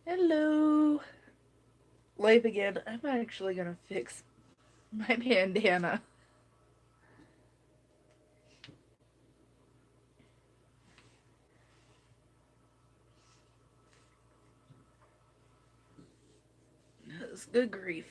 Hello. Life again. I'm actually gonna fix my bandana. It's good grief.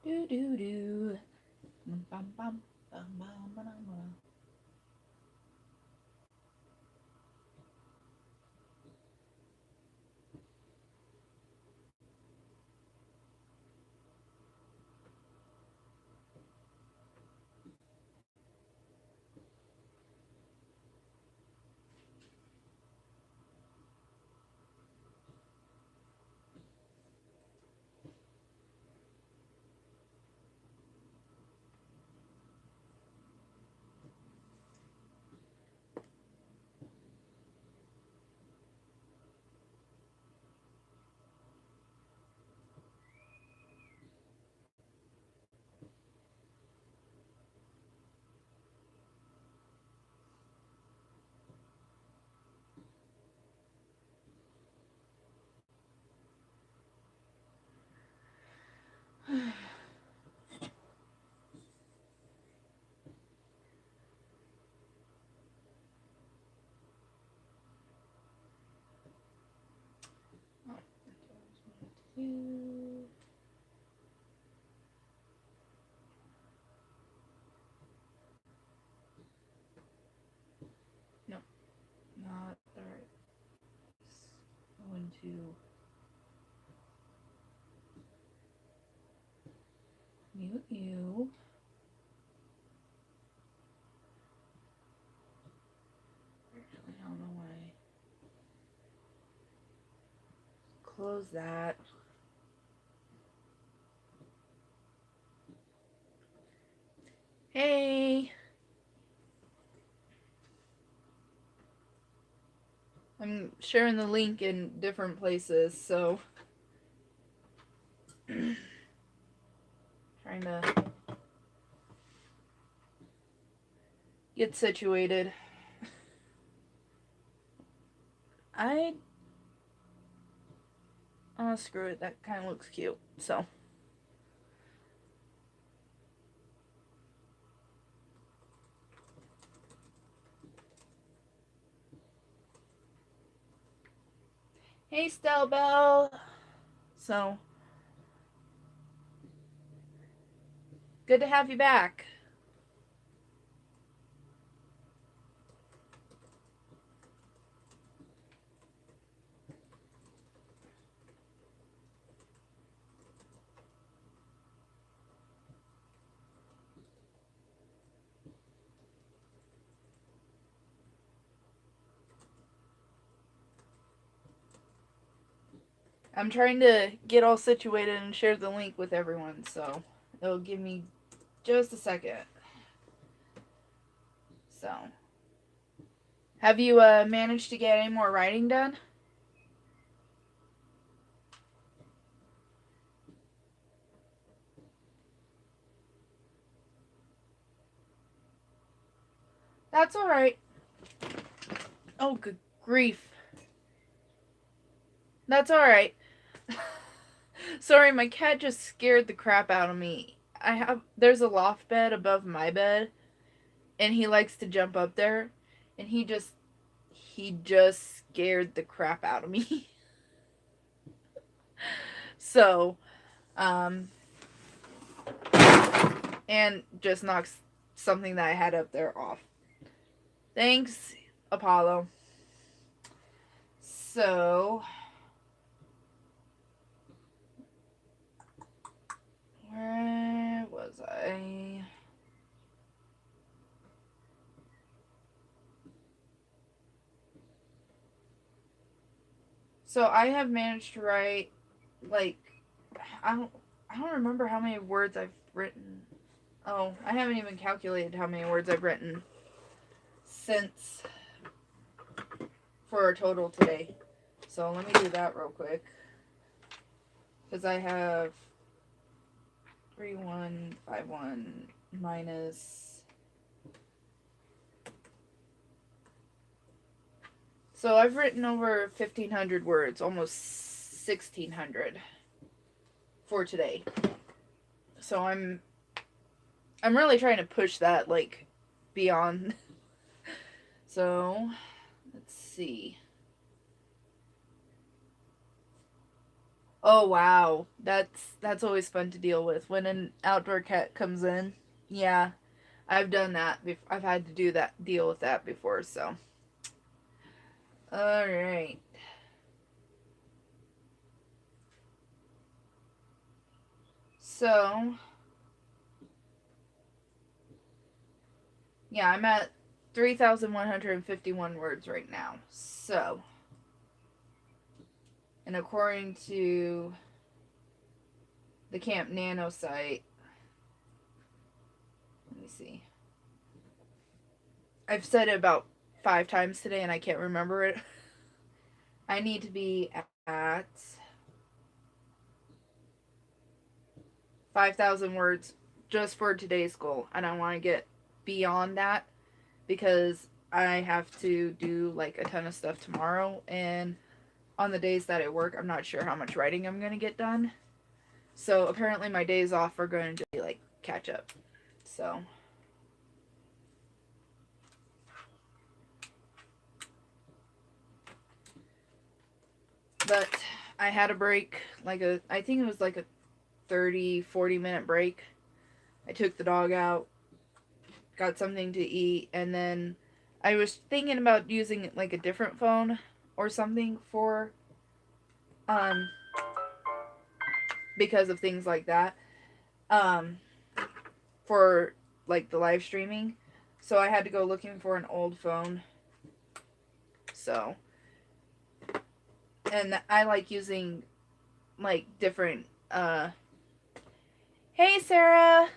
Do do do. Bum bum bum bum bum bum bum. No, not alright. Going to mute you. Actually, I don't know why. Close that. Hey. I'm sharing the link in different places, so trying to get situated. I Oh, screw it. That kind of looks cute. So, hey, Stell Bell. So, good to have you back. I'm trying to get all situated and share the link with everyone, so it'll give me just a second. So, have you managed to get any more writing done? That's all right. Oh, good grief. That's all right. Sorry, my cat just scared the crap out of me. There's a loft bed above my bed, and he likes to jump up there, and he just scared the crap out of me. So, um, and just knocks something that I had up there off. Thanks, Apollo. So, where was I? So I have managed to write like I don't I don't remember how many words I've written. Oh, I haven't even calculated how many words I've written since for a total today. So let me do that real quick. Because I have 3151 minus. So I've written over 1,500 words, almost 1,600 for today. So I'm really trying to push that like beyond. So let's see. Oh wow, that's always fun to deal with when an outdoor cat comes in. Yeah, I've done that. I've had to deal with that before. So, all right. So, yeah, I'm at 3,151 words right now. So, and according to the Camp Nano site, let me see. I've said it about 5 times today and I can't remember it. I need to be at 5,000 words just for today's goal. And I want to get beyond that because I have to do like a ton of stuff tomorrow. And on the days that I work, I'm not sure how much writing I'm going to get done. So apparently my days off are going to be like catch up. So. But I had a break, I think it was like a 30-40 minute break. I took the dog out, got something to eat, and then I was thinking about using like a different phone or something for um because of things like that. Um for like the live streaming. So I had to go looking for an old phone. So, and I like using like different hey Sarah.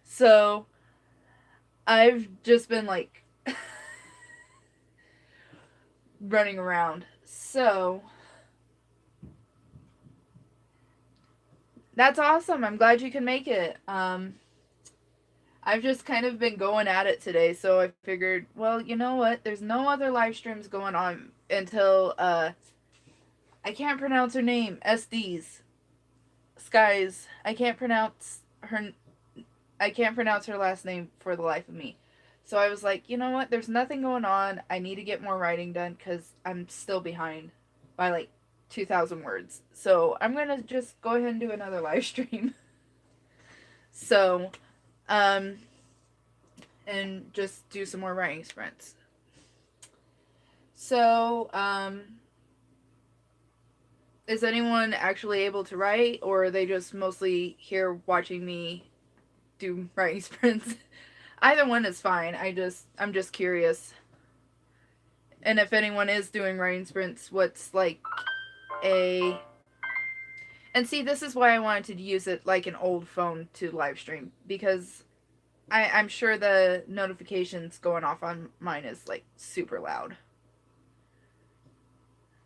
So I've just been like running around. So that's awesome. I'm glad you can make it. I've just kind of been going at it today, so I figured, well, you know what? There's no other live streams going on until I can't pronounce her name. SD's Skies. I can't pronounce her last name for the life of me. So I was like, you know what? There's nothing going on. I need to get more writing done because I'm still behind by like 2,000 words. So I'm going to just go ahead and do another live stream. So, and just do some more writing sprints. So, is anyone actually able to write, or are they just mostly here watching me do writing sprints? Either one is fine. I'm just curious. And if anyone is doing writing sprints, what's like a and see, this is why I wanted to use it like an old phone to live stream because I'm sure the notifications going off on mine is like super loud.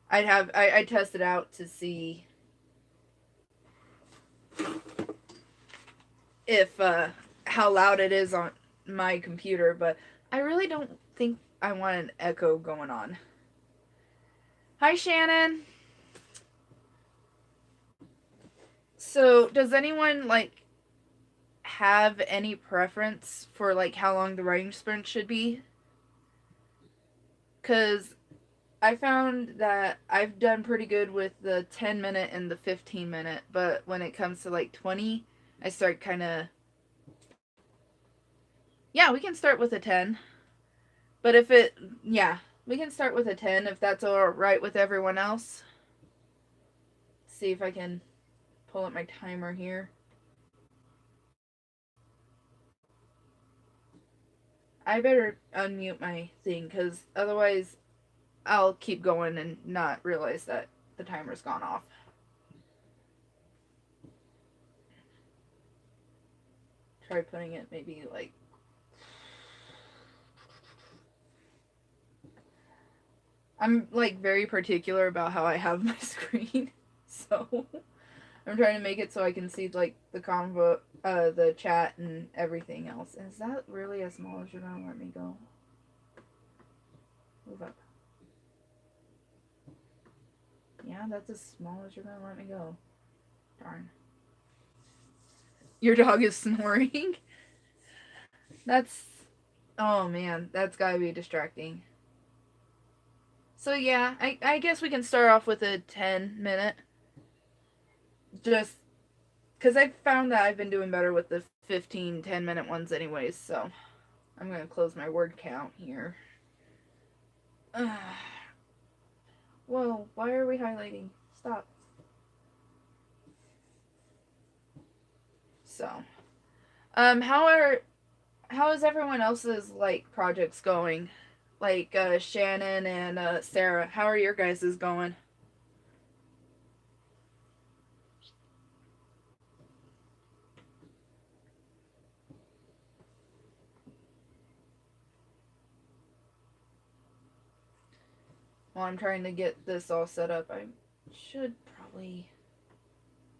I'd test it out to see if how loud it is on my computer, but I really don't think I want an echo going on. Hi Shannon. So, does anyone like have any preference for like how long the writing sprint should be? Cuz I found that I've done pretty good with the 10-minute and the 15-minute, but when it comes to like 20, I start kind of. Yeah, we can start with a 10. But if it. Yeah, we can start with a 10 if that's alright with everyone else. See if I can pull up my timer here. I better unmute my thing because otherwise I'll keep going and not realize that the timer's gone off. Try putting it maybe like. I'm like very particular about how I have my screen, so I'm trying to make it so I can see like the convo, the chat and everything else. Is that really as small as you're gonna let me go? Move up. Yeah, that's as small as you're gonna let me go. Darn. Your dog is snoring. That's. Oh man, that's gotta be distracting. So yeah, I guess we can start off with a 10-minute. Just because I found that I've been doing better with the 15, 10-minute ones anyways, so I'm gonna close my word count here. Whoa, why are we highlighting? Stop. So, how is everyone else's like projects going? Like Shannon and Sarah, how are your guys's going? While I'm trying to get this all set up, I should probably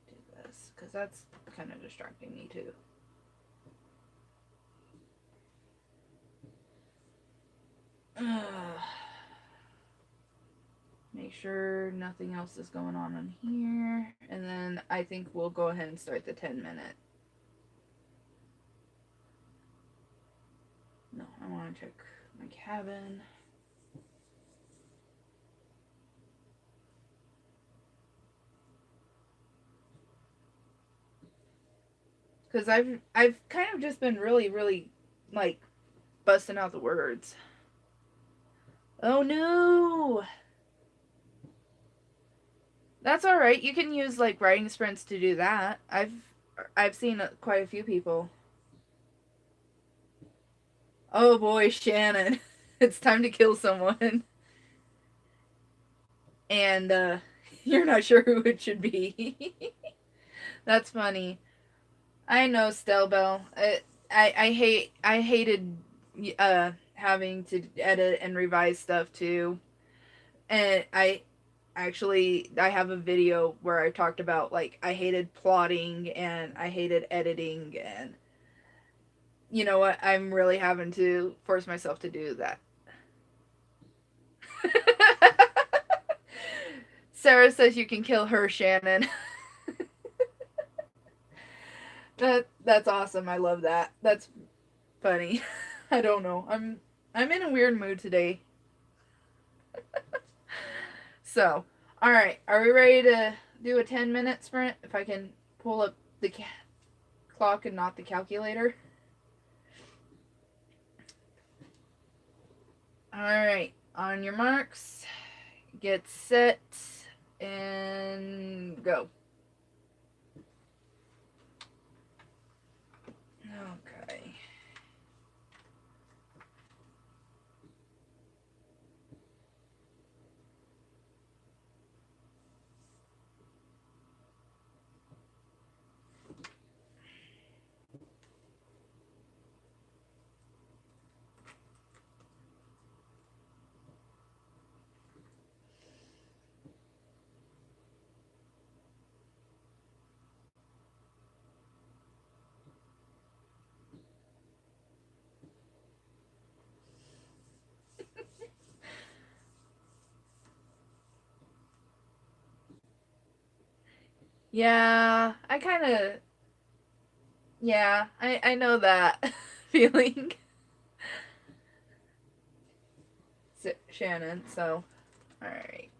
do this because that's kind of distracting me too. Make sure nothing else is going on here, and then I think we'll go ahead and start the 10-minute. No, I want to check my cabin. Because I've kind of just been really like busting out the words. Oh no. That's all right. You can use like writing sprints to do that. I've seen quite a few people. Oh boy, Shannon. It's time to kill someone. And you're not sure who it should be. That's funny. I know, Stelbell. I hated having to edit and revise stuff too. And I have a video where I talked about like I hated plotting and I hated editing, and you know what? I'm really having to force myself to do that. Sarah says you can kill her, Shannon. That's awesome. I love that. That's funny. I don't know. I'm in a weird mood today. So, all right. Are we ready to do a 10-minute sprint? If I can pull up the clock and not the calculator. All right. On your marks, get set, and go. Okay. Yeah, I kind of. Yeah, I know that feeling. Shannon, so. All right.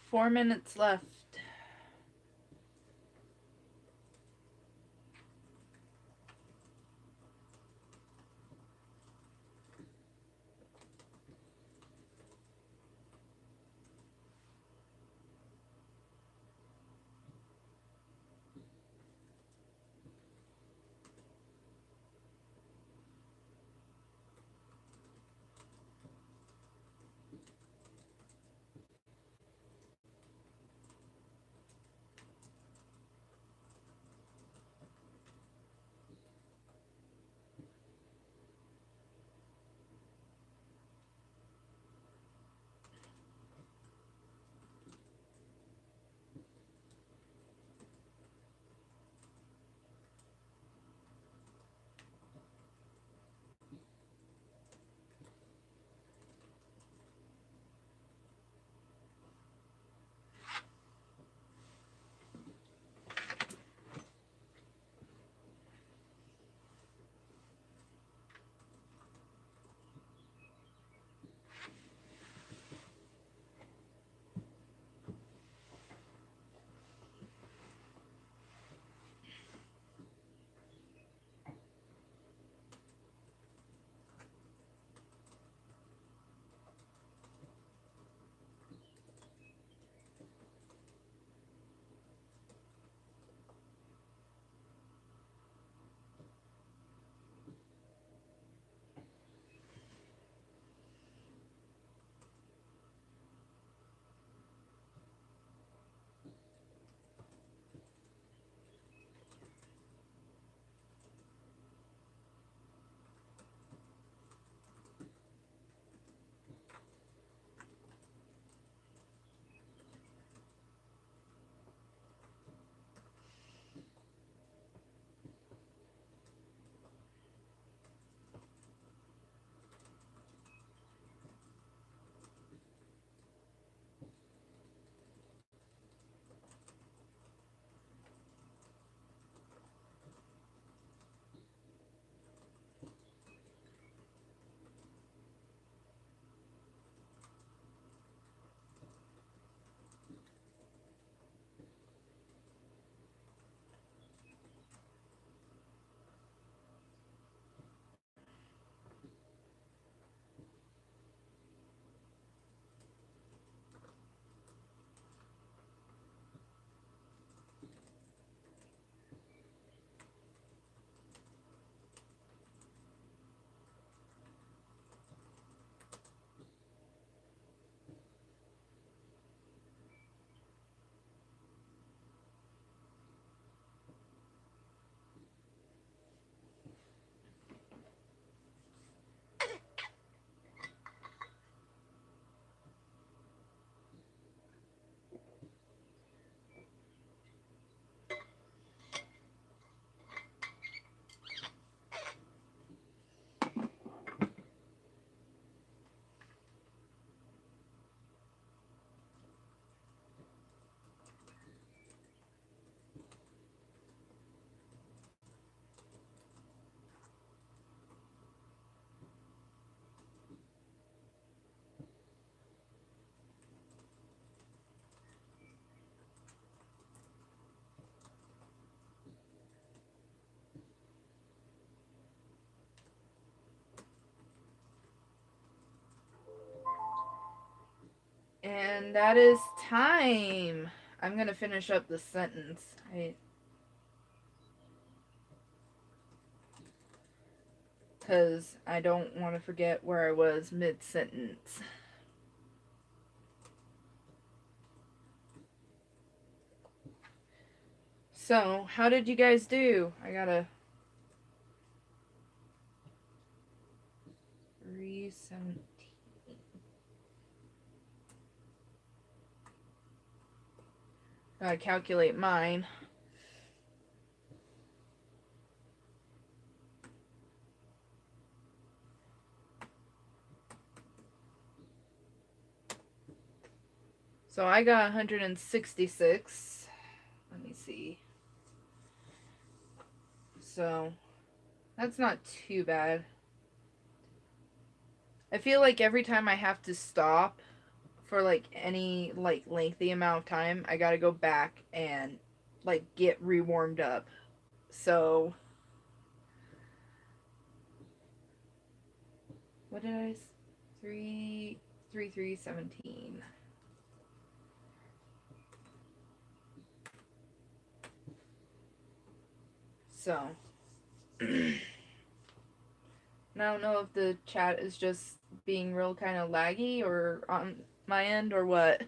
4 minutes left. And that is time. I'm gonna finish up the sentence. Because I don't want to forget where I was mid-sentence. So, how did you guys do? I gotta 317. Gotta calculate mine. So I got 166. Let me see. So that's not too bad. I feel like every time I have to stop for like any like lengthy amount of time, I gotta go back and like get rewarmed up. So what did I? 3 3 3 17. So I don't know if the chat is just being real kind of laggy or on my end or what.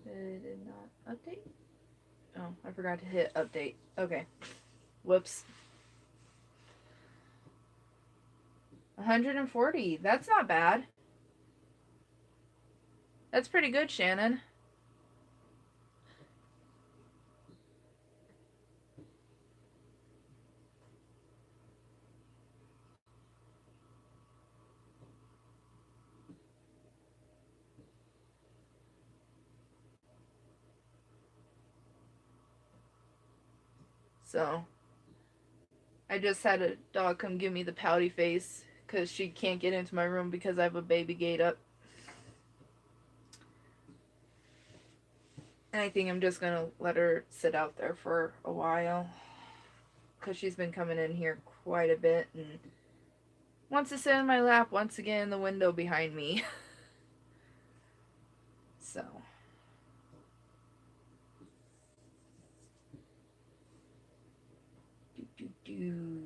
It did not update. Oh, I forgot to hit update. Okay. Whoops. 140. That's not bad. That's pretty good, Shannon. So, I just had a dog come give me the pouty face because she can't get into my room because I have a baby gate up. And I think I'm just going to let her sit out there for a while because she's been coming in here quite a bit and wants to sit in my lap once again in the window behind me. So. Do, do, do.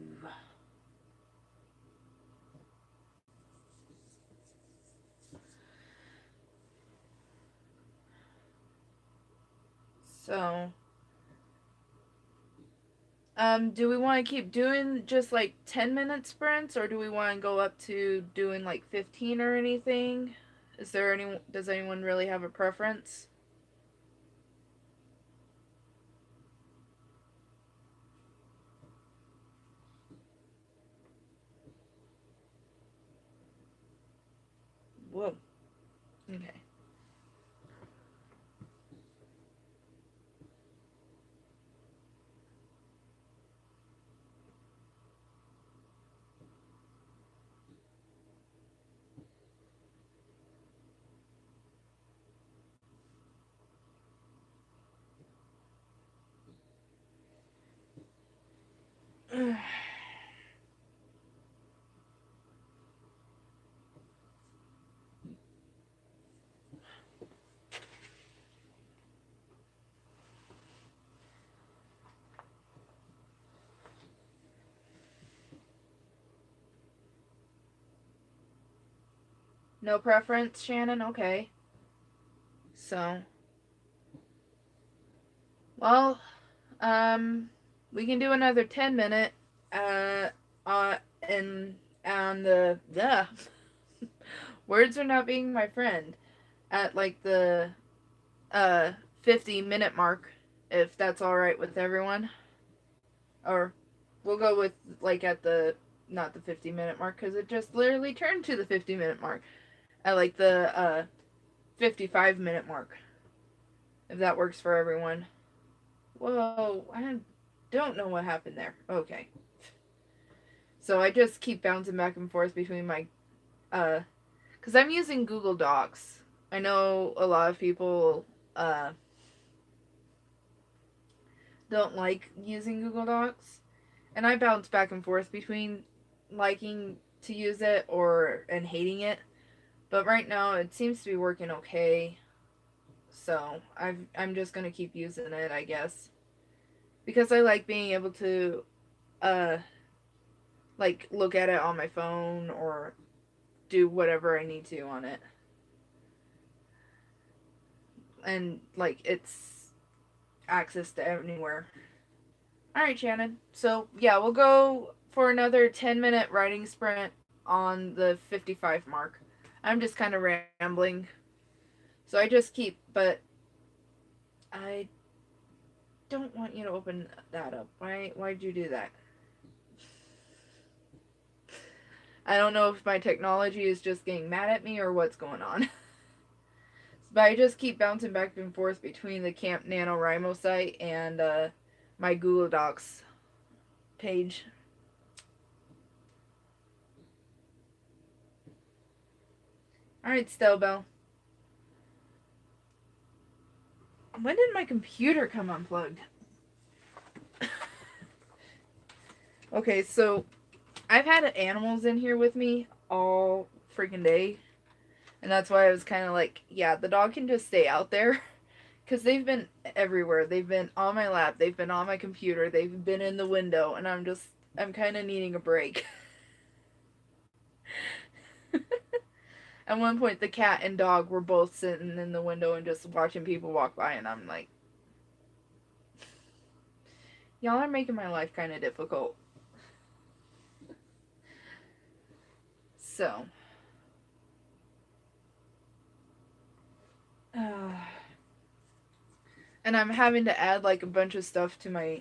So, do we want to keep doing just like 10-minute sprints or do we want to go up to doing like 15 or anything? Does anyone really have a preference? Whoa. Okay. No preference, Shannon? Okay. So, well, we can do another 10-minute, uh, and on the words are not being my friend, at like the, 50-minute mark, if that's alright with everyone. Or, we'll go with, like, at the, not the 50-minute mark, because it just literally turned to the 50-minute mark. At, like, the, 55-minute mark. If that works for everyone. Whoa, I don't know what happened there. Okay. So I just keep bouncing back and forth between my, because I'm using Google Docs. I know a lot of people, don't like using Google Docs. And I bounce back and forth between liking to use it and hating it. But right now it seems to be working okay. So I'm just gonna keep using it, I guess. Because I like being able to, uh, like, look at it on my phone or do whatever I need to on it. And, like, it's access to anywhere. Alright, Shannon. So, yeah, we'll go for another 10-minute writing sprint on the 55 mark. I'm just kind of rambling. So I just keep, but I don't want you to open that up. Why'd you do that? I don't know if my technology is just getting mad at me or what's going on. But I just keep bouncing back and forth between the Camp NaNoWriMo site and my Google Docs page. Alright, Stelbell. When did my computer come unplugged? Okay, so I've had animals in here with me all freaking day. And that's why I was kind of like, yeah, the dog can just stay out there. Because they've been everywhere. They've been on my lap. They've been on my computer. They've been in the window. And I'm kind of needing a break. At one point, the cat and dog were both sitting in the window and just watching people walk by. And I'm like, y'all are making my life kind of difficult. So. And I'm having to add like a bunch of stuff to my.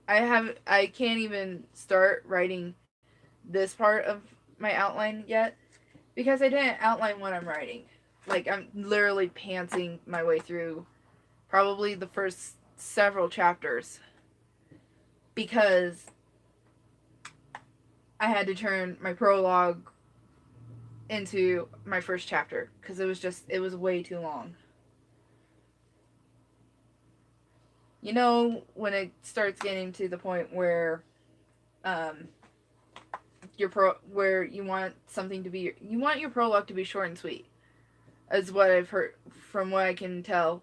I can't even start writing this part of my outline yet because I didn't outline what I'm writing. Like, I'm literally pantsing my way through probably the first several chapters because I had to turn my prologue into my first chapter because it was way too long. You know, when it starts getting to the point where where you want your prologue to be short and sweet, is what I've heard from what I can tell.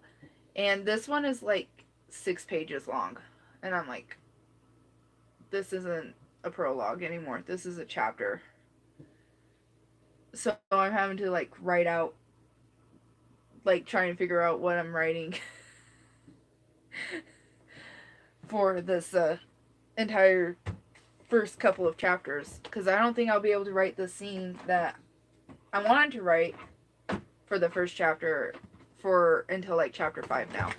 And this one is like 6 pages long. And I'm like, this isn't a prologue anymore. This is a chapter. So I'm having to like write out, like trying to figure out what I'm writing for this entire first couple of chapters. Because I don't think I'll be able to write the scene that I wanted to write for the first chapter until like chapter 5 now.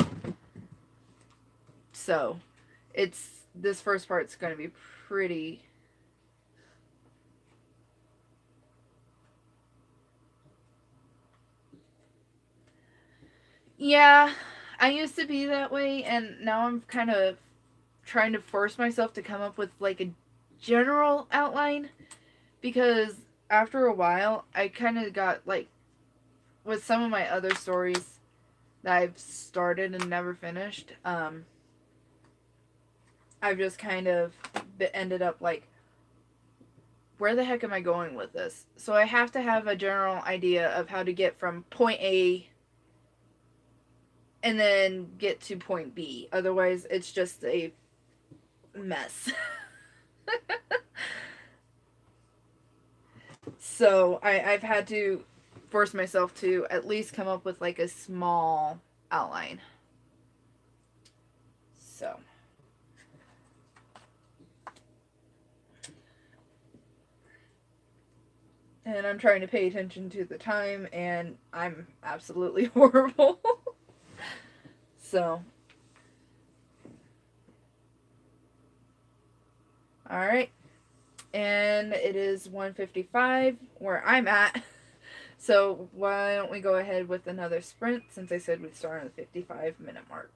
So this first part's going to be pretty. Yeah, I used to be that way, and now I'm kind of trying to force myself to come up with like a general outline, because after a while I kind of got like, with some of my other stories that I've started and never finished, I've just kind of ended up like, where the heck am I going with this? So I have to have a general idea of how to get from point A and then get to point B. Otherwise, it's just a mess. So I've had to force myself to at least come up with like a small outline. So. And I'm trying to pay attention to the time, and I'm absolutely horrible. So. Alright. And it is 1:55 where I'm at. So why don't we go ahead with another sprint, since I said we'd start on the 55-minute mark.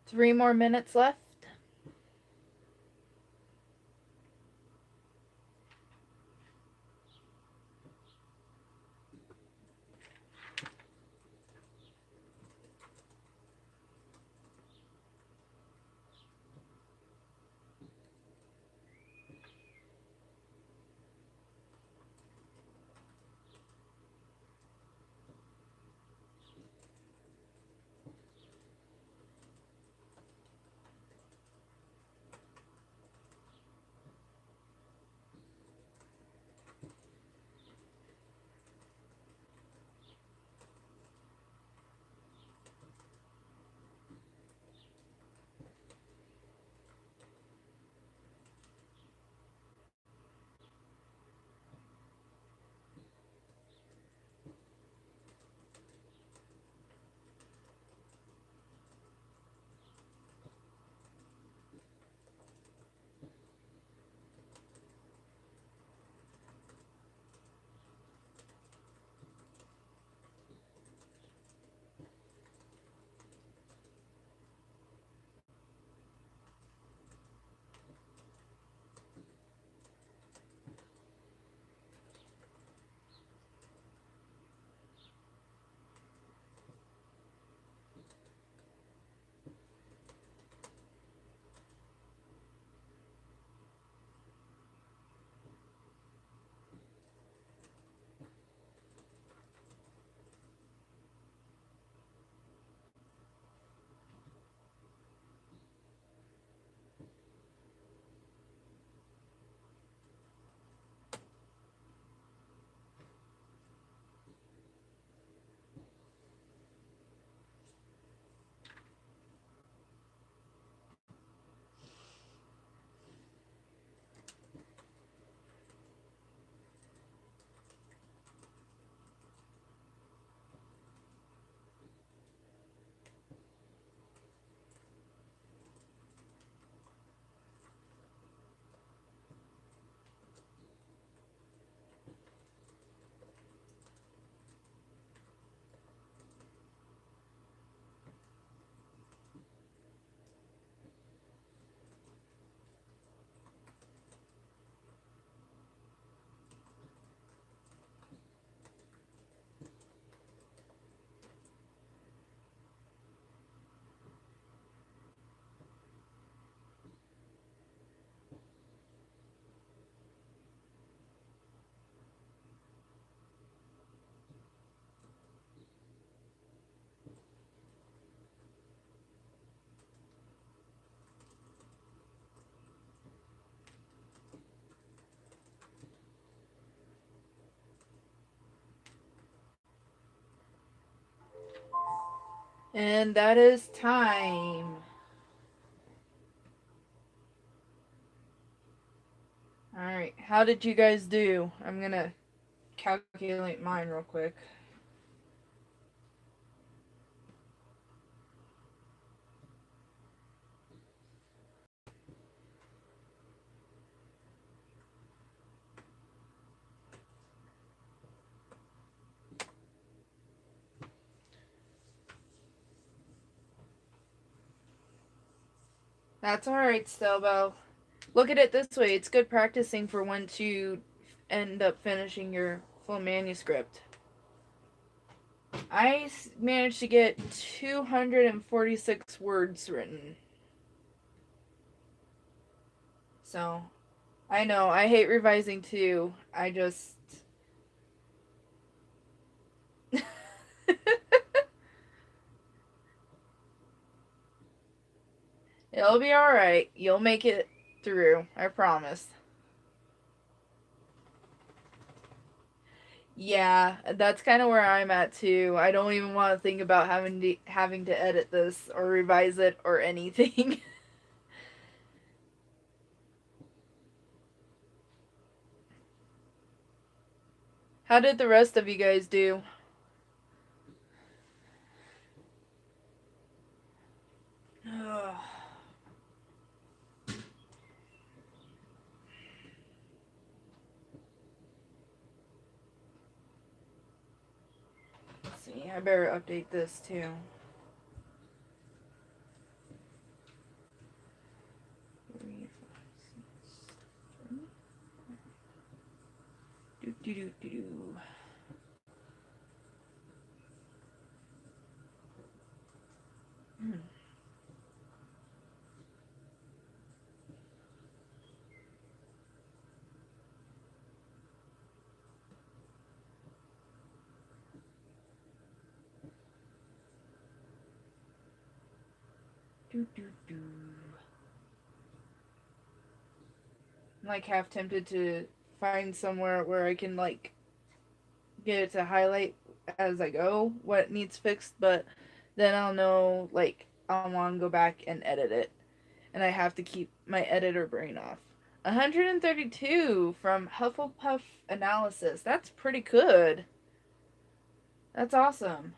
3 more minutes left. And that is time. Alright, how did you guys do? I'm gonna calculate mine real quick. That's alright, Stelbo. Look at it this way, it's good practicing for once you end up finishing your full manuscript. I managed to get 246 words written. So, I know, I hate revising too. I just... It'll be alright. You'll make it through. I promise. Yeah, that's kind of where I'm at too. I don't even want to think about having to edit this or revise it or anything. How did the rest of you guys do? Let's see. I better update this too. Do do do do. Hmm. Do do do. I'm like half tempted to find somewhere where I can like get it to highlight as I go what needs fixed, but then I'll know like I'll want to go back and edit it, and I have to keep my editor brain off. 132 from Hufflepuff Analysis. That's pretty good. That's awesome.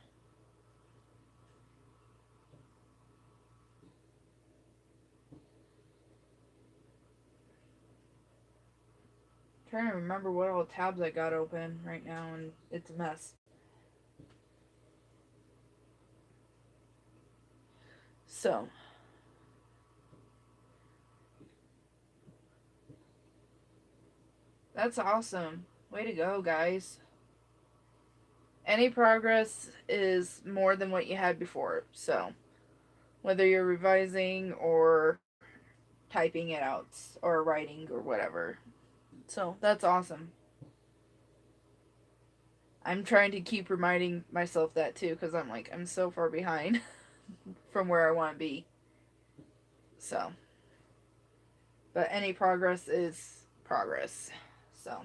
I'm trying to remember what all tabs I got open right now, and it's a mess. So, that's awesome. Way to go, guys. Any progress is more than what you had before. So, whether you're revising or typing it out or writing or whatever. So, that's awesome. I'm trying to keep reminding myself that too because I'm like, I'm so far behind from where I want to be. So, but any progress is progress. So,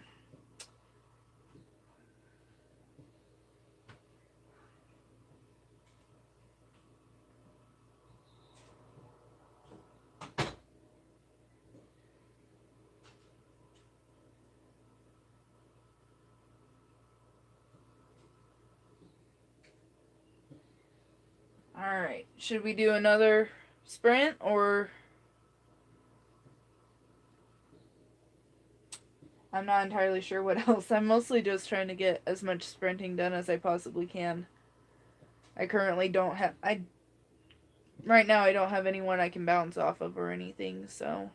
all right. Should we do another sprint or I'm not entirely sure what else. I'm mostly just trying to get as much sprinting done as I possibly can. I currently don't have I right now I don't have anyone I can bounce off of or anything, so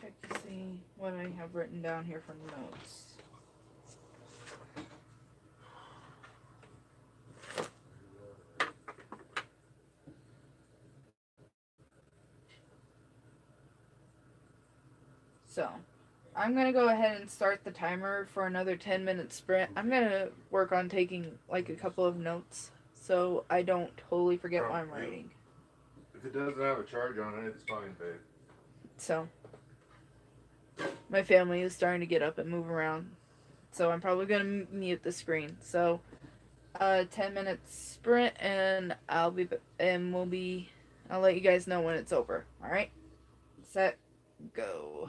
check to see what I have written down here for notes. So, I'm going to go ahead and start the timer for another 10-minute sprint. I'm going to work on taking like a couple of notes so I don't totally forget what I'm writing. If it doesn't have a charge on it, it's fine, babe. So, my family is starting to get up and move around. So, I'm probably going to mute the screen. So, 10 minute sprint and I'll let you guys know when it's over. All right? Set, go.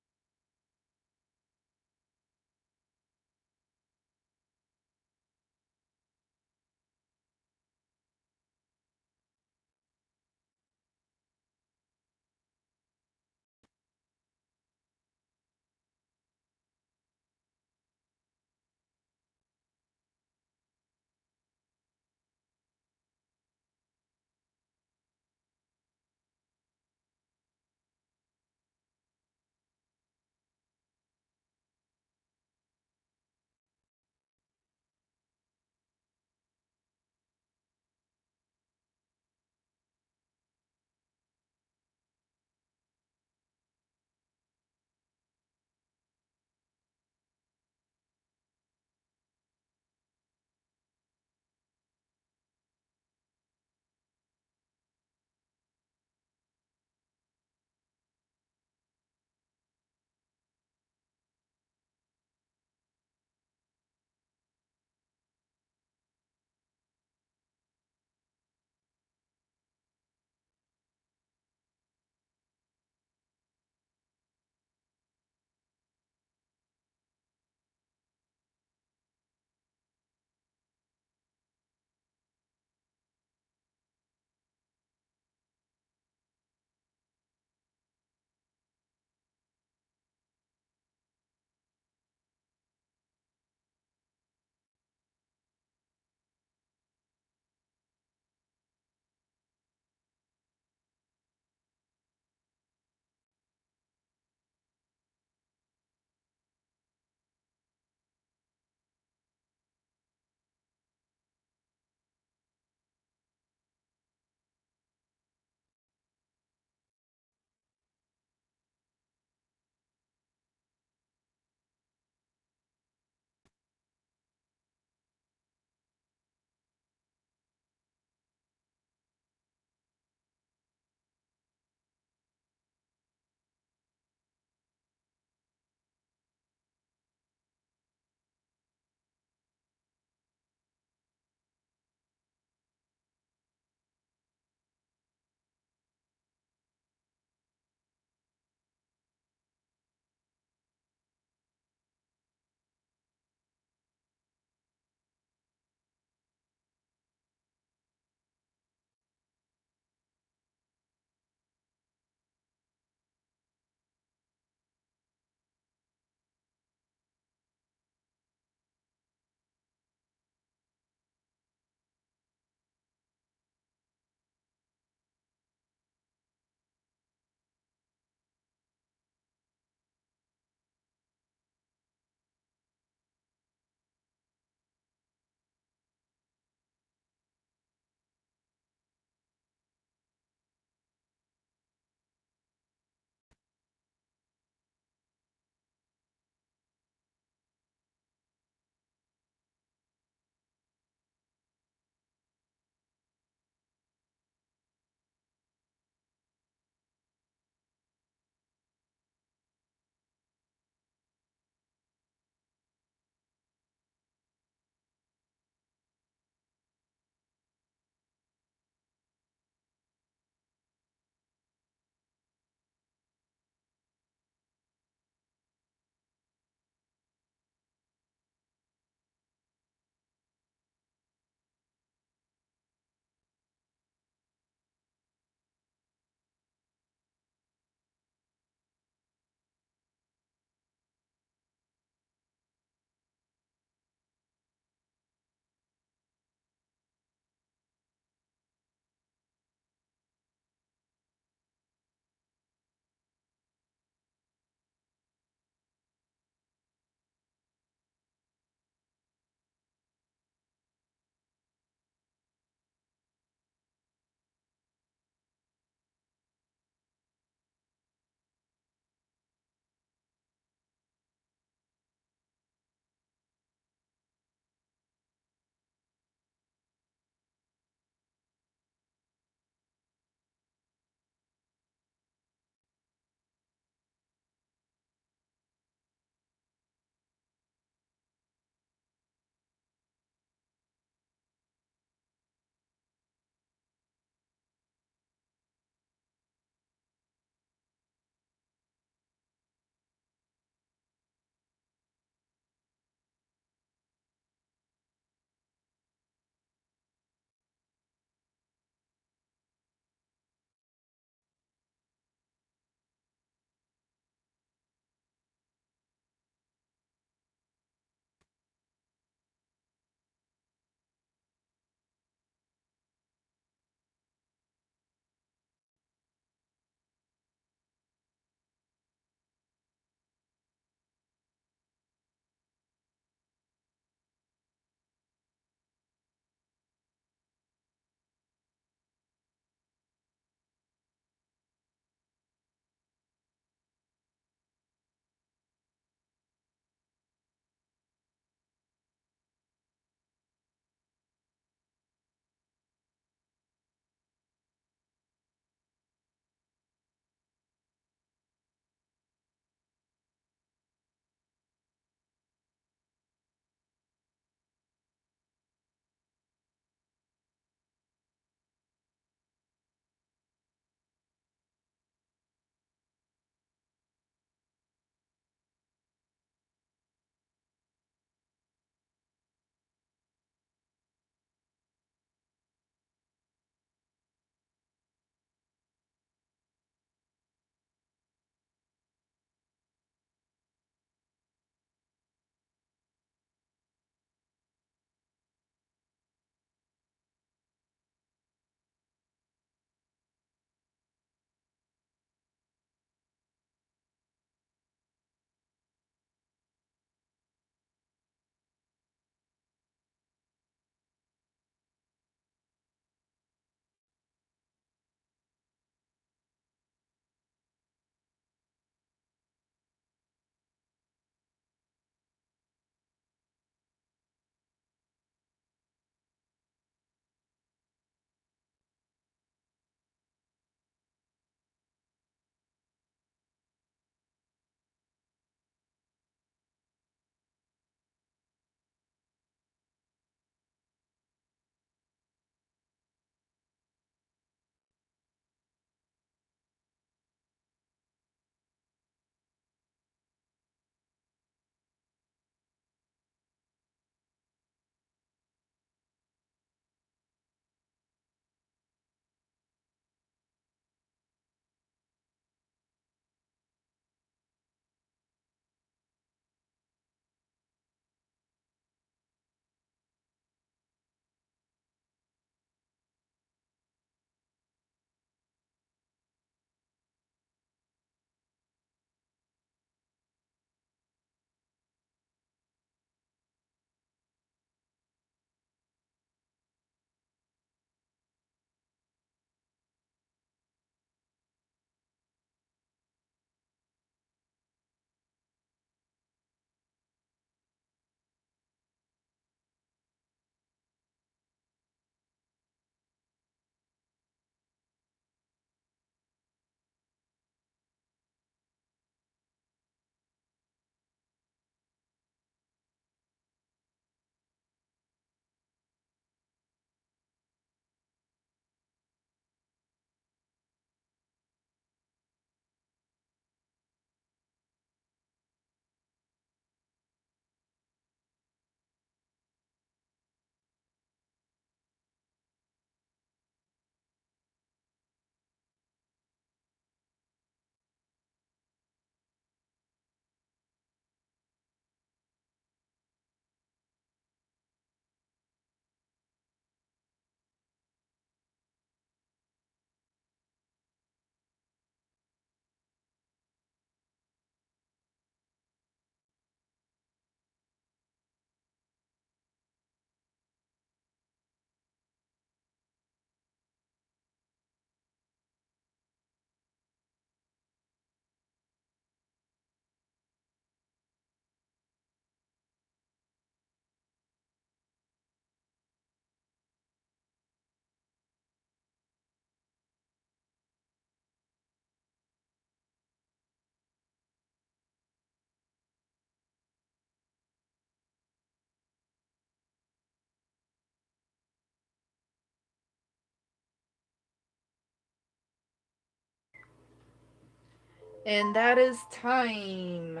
And that is time.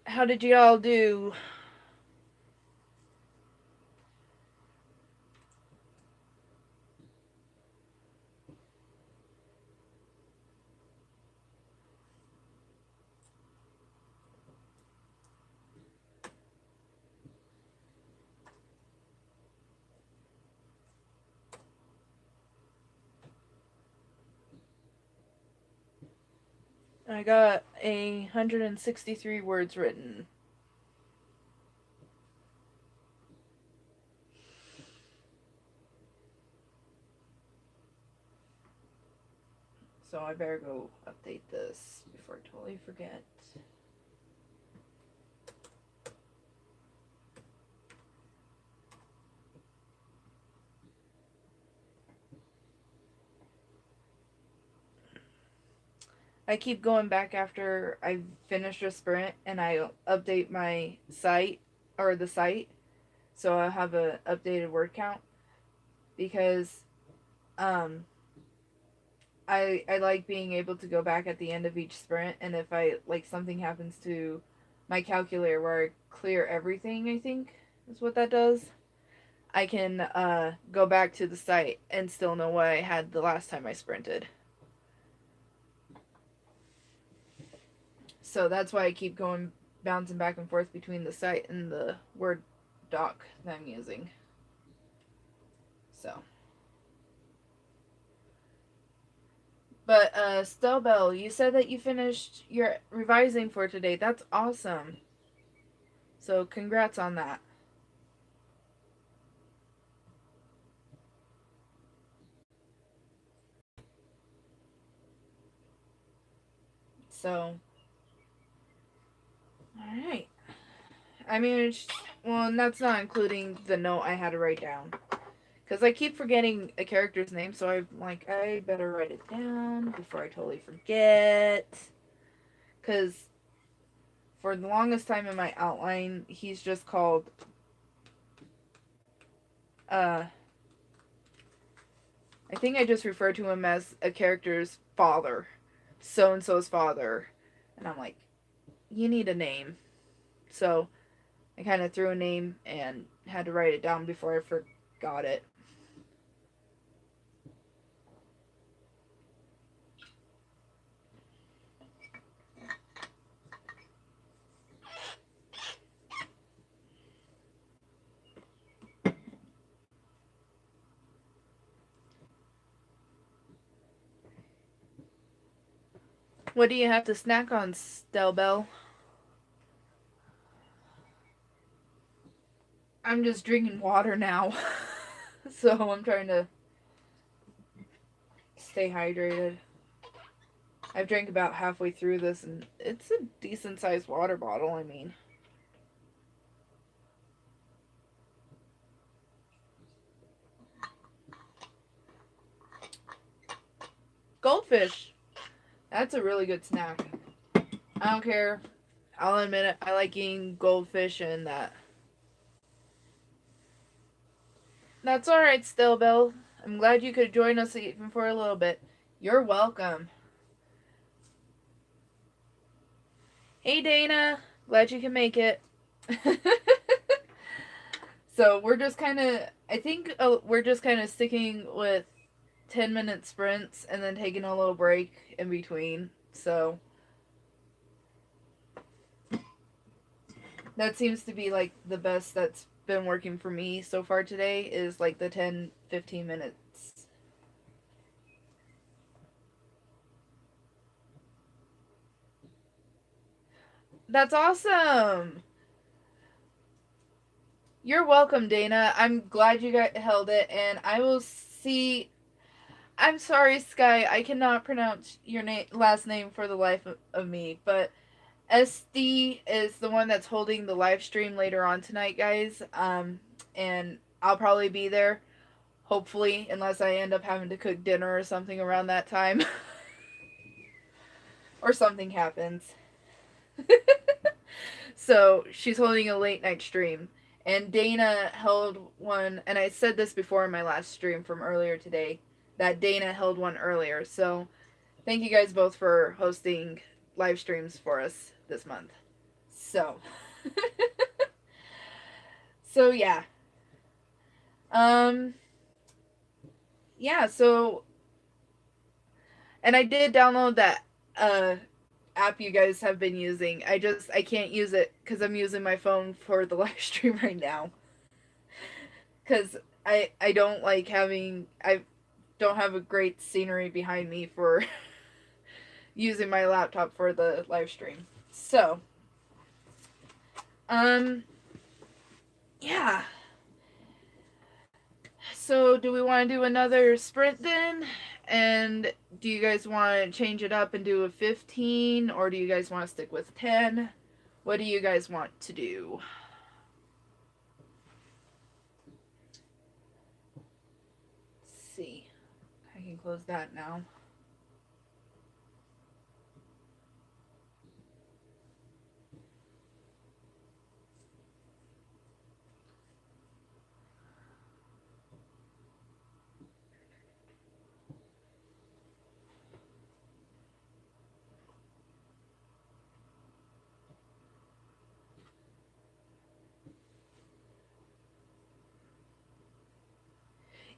How did y'all do? I got 163 words written. So I better go update this before I totally forget. I keep going back after I finish a sprint and I update my site or the site so I'll have a updated word count because um I like being able to go back at the end of each sprint, and if I like something happens to my calculator where I clear everything, I think is what that does. I can go back to the site and still know what I had the last time I sprinted. So that's why I keep going bouncing back and forth between the site and the Word doc that I'm using. So, but Stelbell, you said that you finished your revising for today. That's awesome. So congrats on that. So, all right. I mean, well, and that's not including the note I had to write down. Because I keep forgetting a character's name, so I'm like, I better write it down before I totally forget. Because for the longest time in my outline, he's just called, I think I just refer to him as a character's father. So and so's father. And I'm like, you need a name. So I kind of threw a name and had to write it down before I forgot it. What do you have to snack on, Stelbell? I'm just drinking water now. So I'm trying to stay hydrated. I've drank about halfway through this, and it's a decent sized water bottle, I mean. Goldfish. That's a really good snack. I don't care. I'll admit it. I like eating goldfish and that. That's alright, Stillbill. I'm glad you could join us even for a little bit. You're welcome. Hey, Dana. Glad you can make it. So we're just kind of, I think we're just kind of sticking with 10-minute sprints and then taking a little break in between. So that seems to be like the best that's been working for me so far today is like the 10-15 minutes. That's awesome. You're welcome, Dana. I'm glad you got held it, and I will see. I'm sorry, Sky. I cannot pronounce your last name for the life of me, but SD is the one that's holding the live stream later on tonight, guys. And I'll probably be there, hopefully, unless I end up having to cook dinner or something around that time, or something happens. So she's holding a late night stream. And Dana held one, and I said this before in my last stream from earlier today. that Dana held one earlier. So thank you guys both for hosting live streams for us this month. So, so yeah, um, yeah. So, and I did download that uh app you guys have been using. I can't use it because I'm using my phone for the live stream right now. Because I don't like having I don't have a great scenery behind me for using my laptop for the live stream. So, um, yeah. So, do we want to do another sprint then? And do you guys want to change it up and do a 15, or do you guys want to stick with 10? What do you guys want to do? Let's see. I can close that now.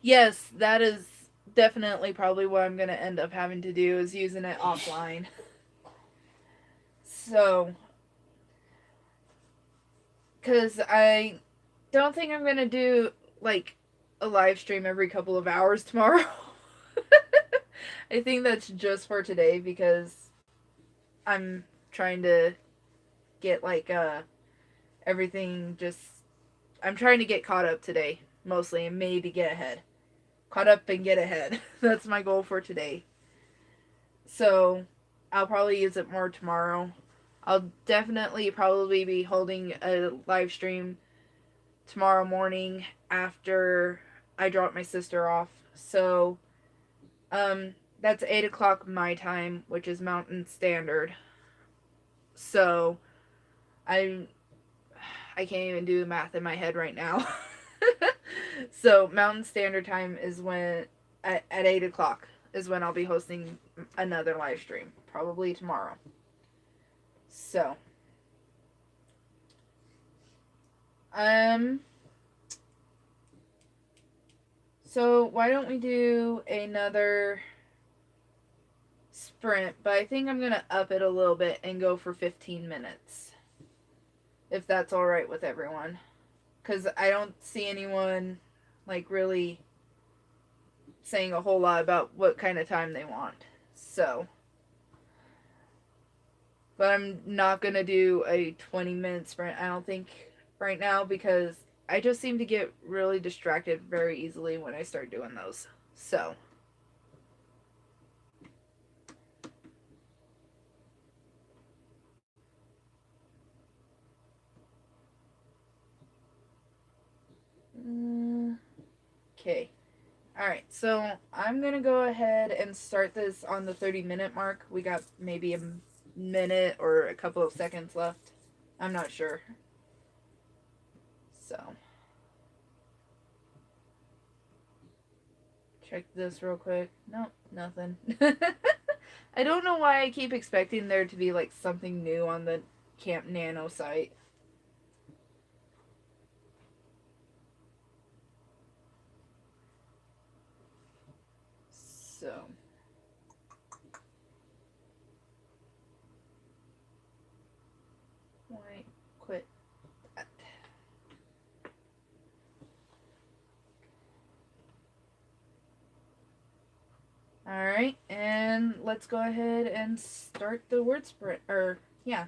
Yes, that is definitely probably what I'm going to end up having to do is using it offline. So, because I don't think I'm going to do like a live stream every couple of hours tomorrow. I think that's just for today because I'm trying to get like everything just I'm trying to get caught up today mostly and maybe get ahead. Caught up and get ahead. That's my goal for today. So I'll probably use it more tomorrow. I'll definitely probably be holding a live stream tomorrow morning after I drop my sister off. So that's 8 o'clock my time, which is Mountain Standard. So I I can't even do the math in my head right now. So Mountain Standard Time is when at 8 o'clock is when I'll be hosting another live stream, probably tomorrow. So, um, so why don't we do another sprint? But I think I'm gonna up it a little bit and go for 15 minutes, if that's all right with everyone. Because I don't see anyone like really saying a whole lot about what kind of time they want. So, but I'm not going to do a 20-minute sprint, I don't think, right now because I just seem to get really distracted very easily when I start doing those. So, okay. Alright, so I'm going to go ahead and start this on the 30-minute mark. We got maybe a minute or a couple of seconds left. I'm not sure. So, check this real quick. Nope, nothing. I don't know why I keep expecting there to be like something new on the Camp Nano site. So, why quit that? Alright, and let's go ahead and start the word sprint. Or, yeah.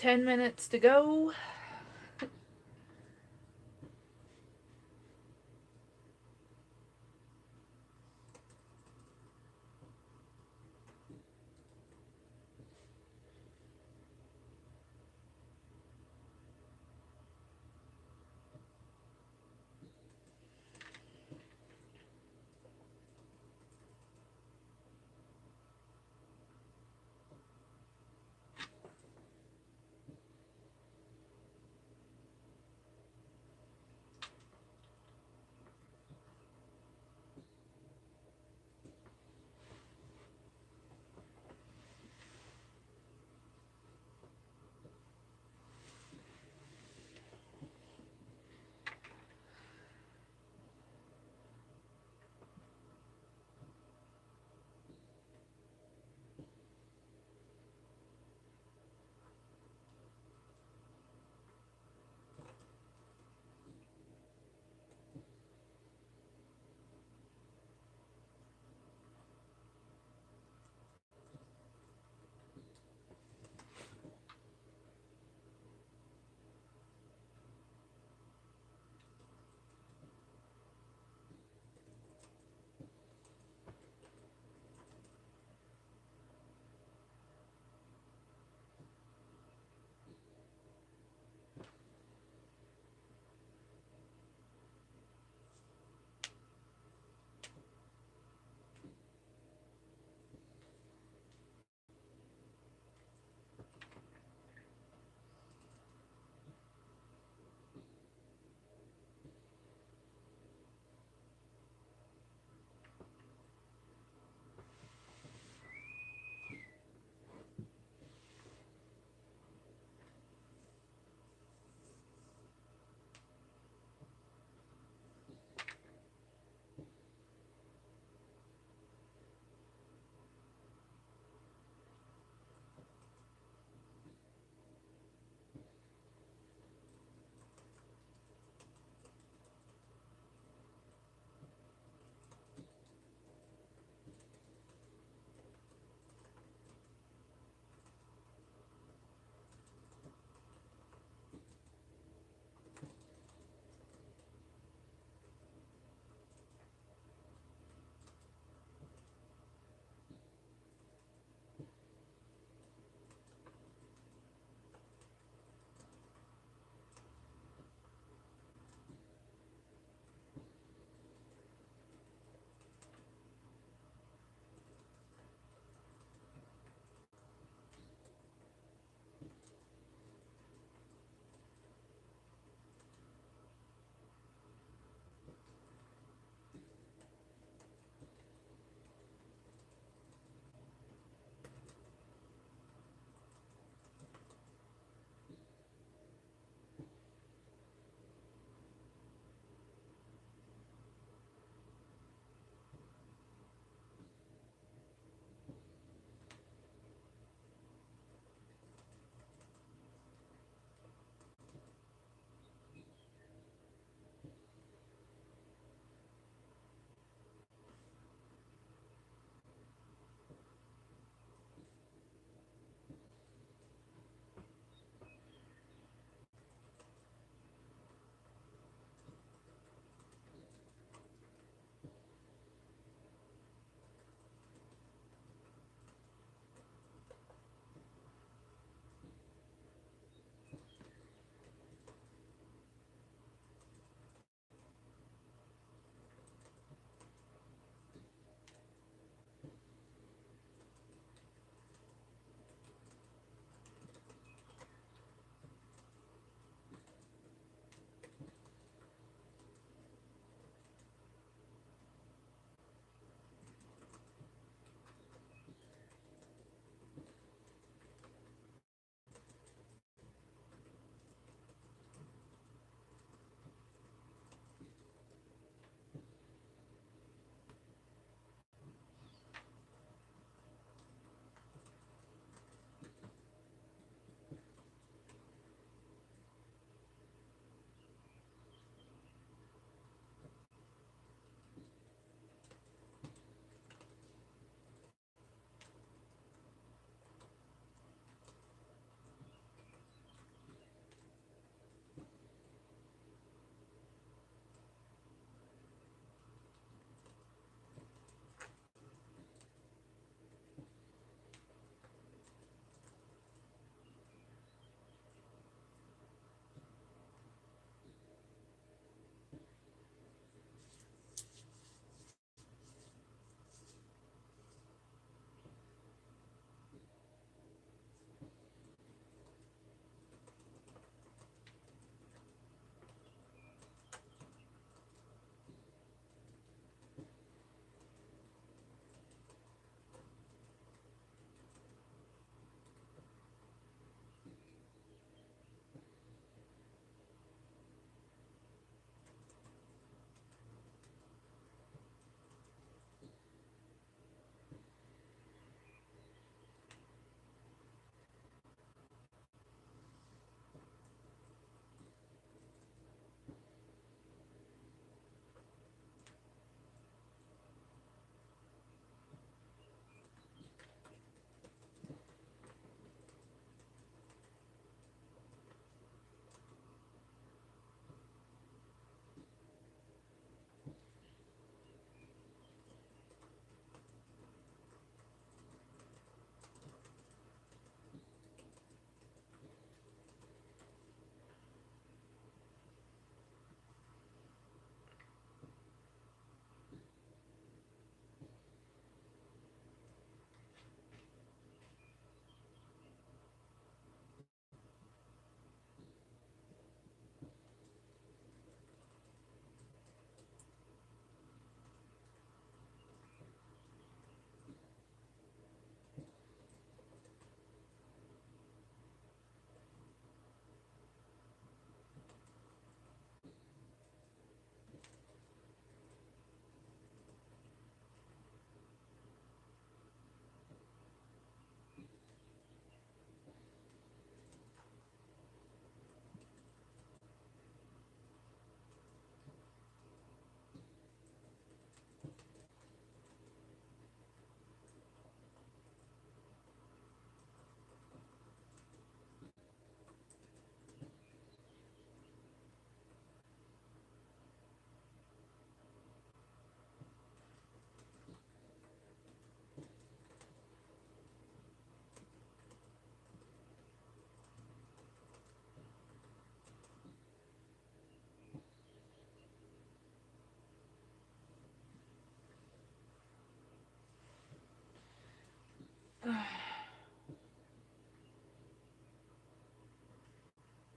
10 minutes to go.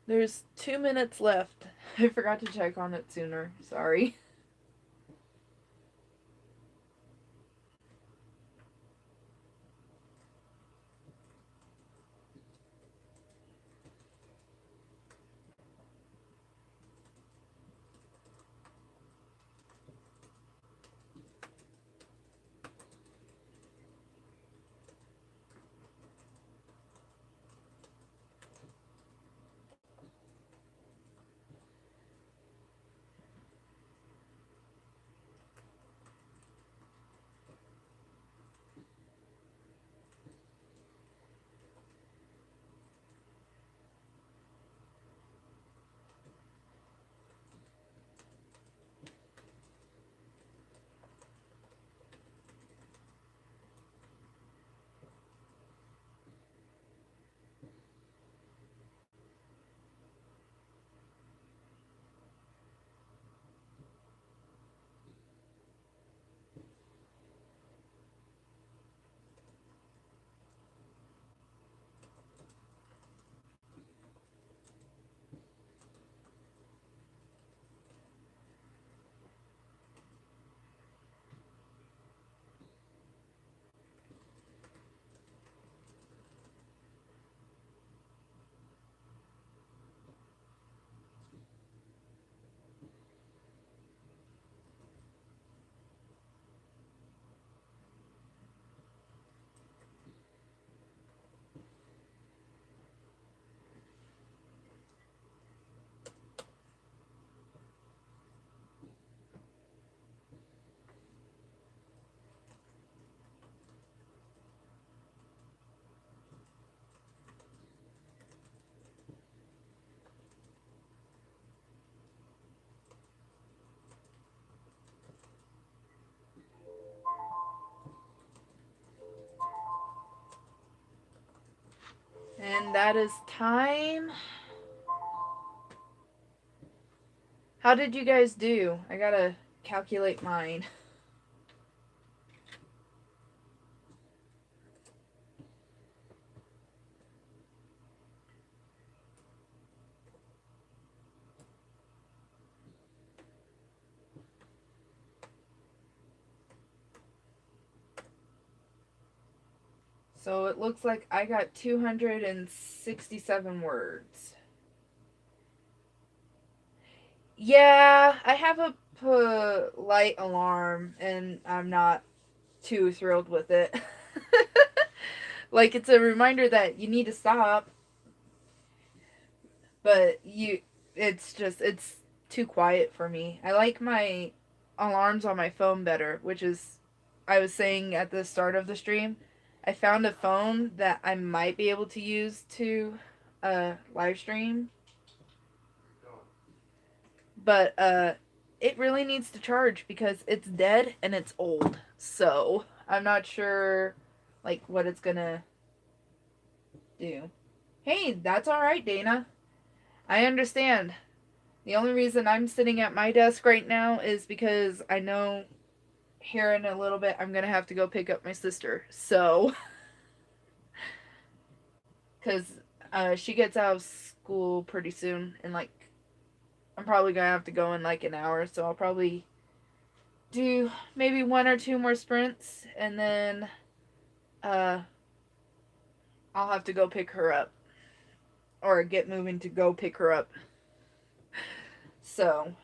There's 2 minutes left. I forgot to check on it sooner. Sorry. And that is time. How did you guys do? I gotta calculate mine. So it looks like I got 267 words. Yeah, I have a polite alarm and I'm not too thrilled with it. Like it's a reminder that you need to stop, but it's too quiet for me. I like my alarms on my phone better, which is I was saying at the start of the stream, I found a phone that I might be able to use to live stream, but it really needs to charge because it's dead and it's old. So, I'm not sure like what it's going to do. Hey, that's all right, Dana. I understand. The only reason I'm sitting at my desk right now is because I know here in a little bit I'm going to have to go pick up my sister. So, because she gets out of school pretty soon, and like, I'm probably going to have to go in like an hour. So, I'll probably do maybe one or two more sprints, and then uh, I'll have to go pick her up. Or get moving to go pick her up. So,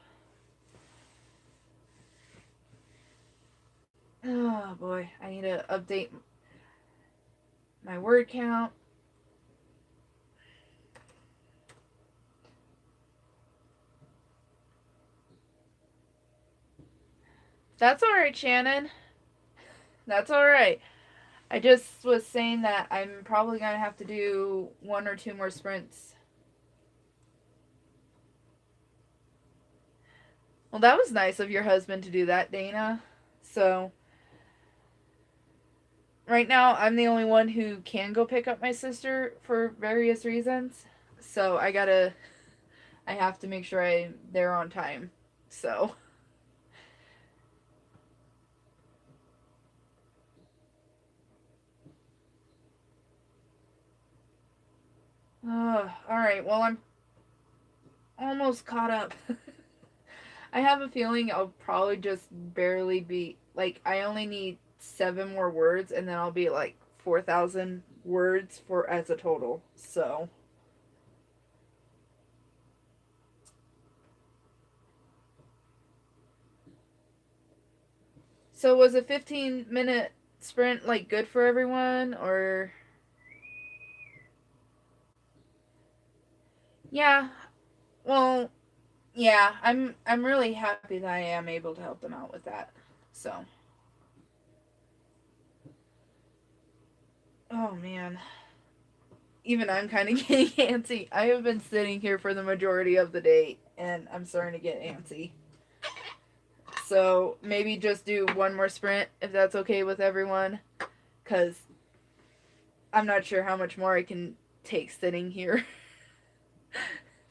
oh boy, I need to update my word count. That's alright, Shannon. That's alright. I just was saying that I'm probably going to have to do one or two more sprints. Well, that was nice of your husband to do that, Dana. So, right now, I'm the only one who can go pick up my sister for various reasons. So, I have to make sure I'm there on time. So, all right. Well, I'm almost caught up. I have a feeling I'll probably just barely be like I only need 7 more words and then I'll be like 4,000 words for as a total. So was a 15-minute sprint like good for everyone or yeah, well, yeah, I'm really happy that I am able to help them out with that. So, oh man, even I'm kind of getting antsy. I have been sitting here for the majority of the day and I'm starting to get antsy. So, maybe just do one more sprint if that's okay with everyone cuz I'm not sure how much more I can take sitting here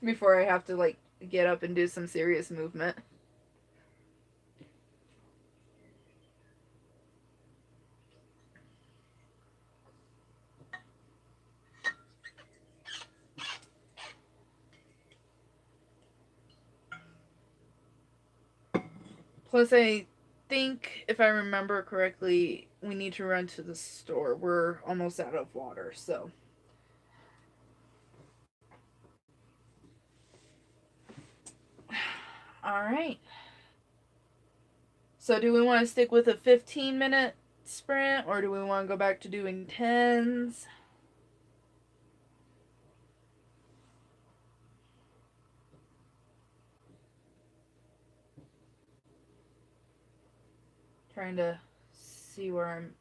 before I have to like get up and do some serious movement. Plus, I think, if I remember correctly, we need to run to the store. We're almost out of water, so. Alright. So, do we want to stick with a 15-minute sprint, or do we want to go back to doing 10s? Trying to see where I'm.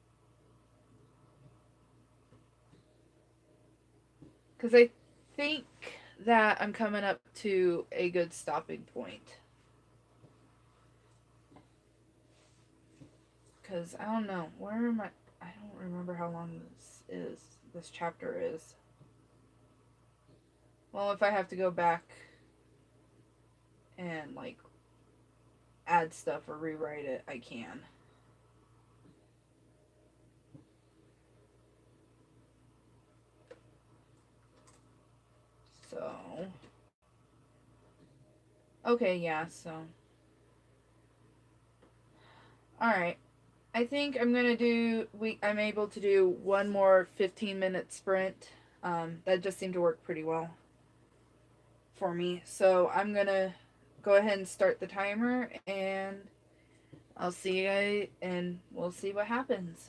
Because I think that I'm coming up to a good stopping point. Because I don't know. Where am I? I don't remember how long this is. This chapter is. Well, if I have to go back and, like, add stuff or rewrite it, I can. So. Okay, yeah, so. Alright. I think I'm gonna do. I'm able to do one more 15-minute sprint. That just seemed to work pretty well for me. So I'm gonna go ahead and start the timer, and I'll see you guys, and we'll see what happens.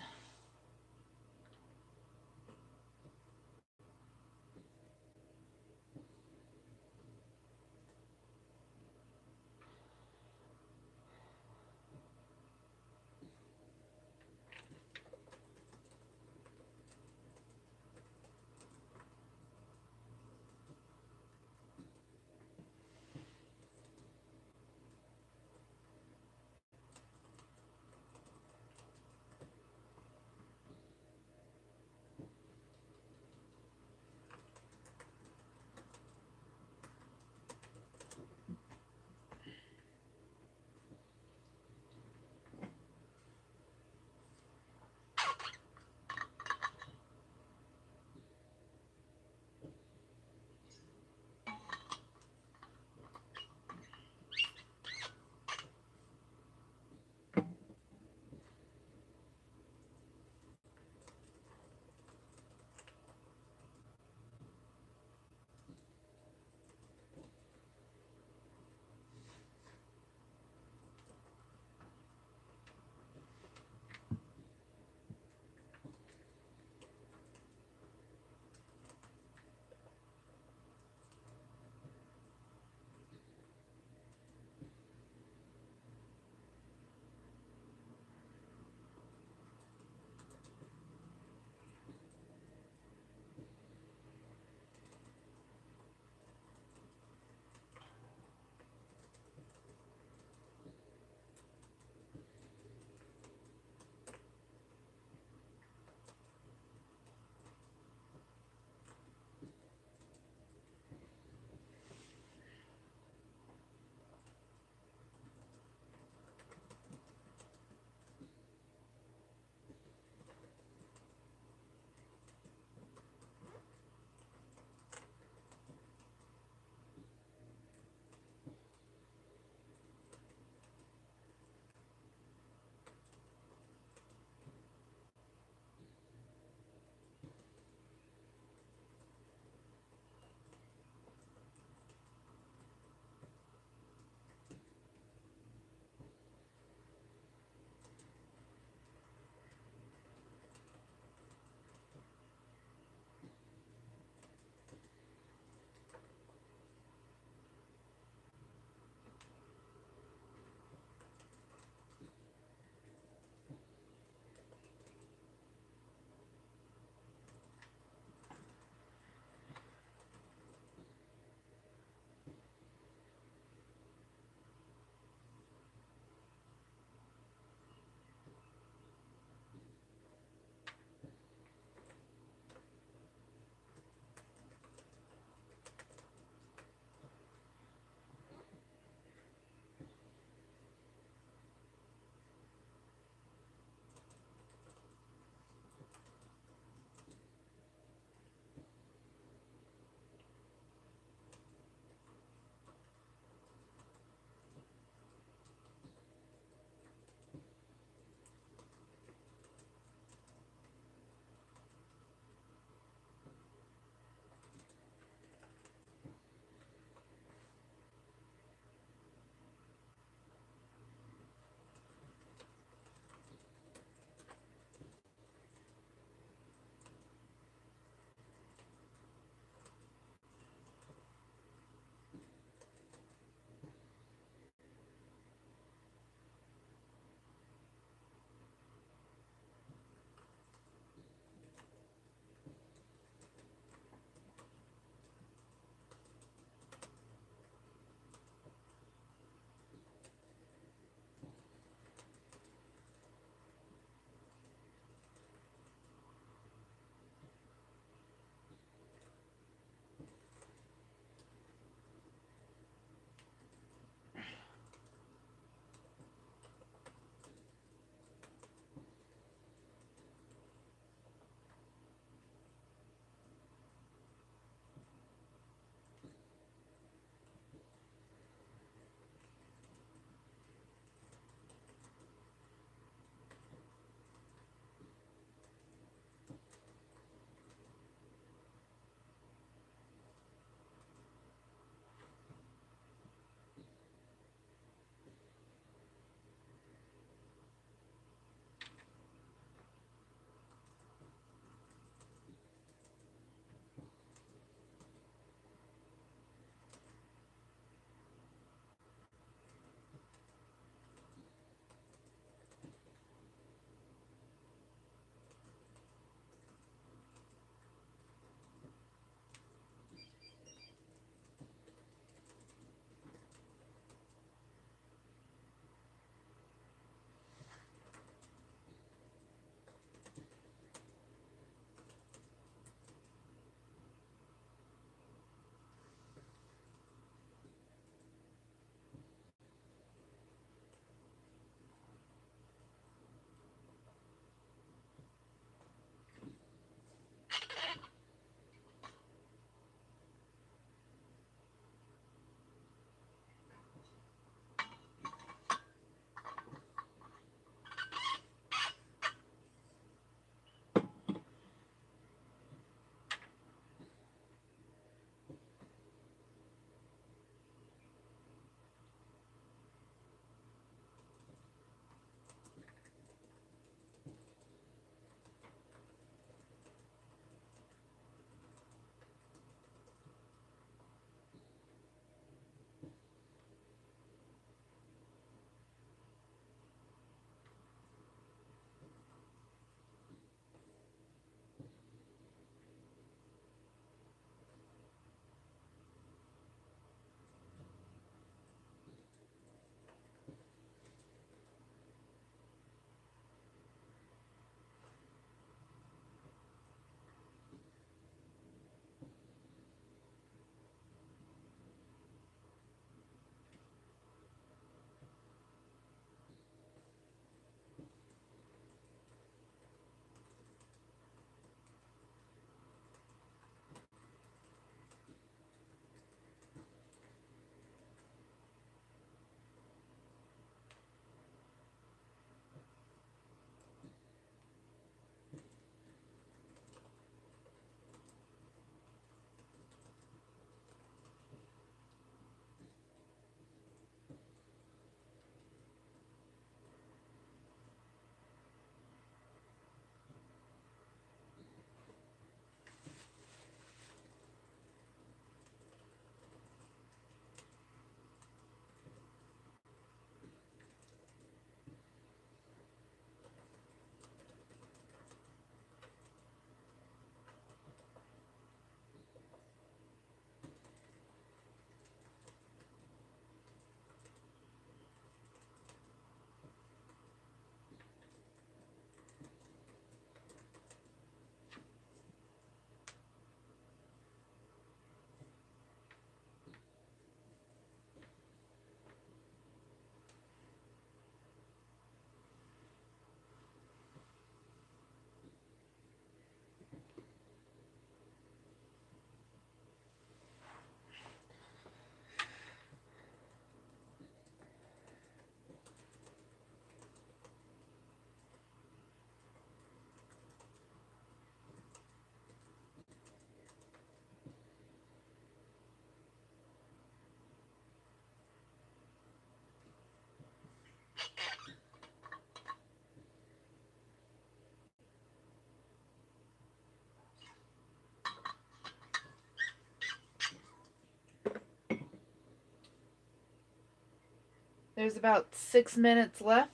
There's about 6 minutes left.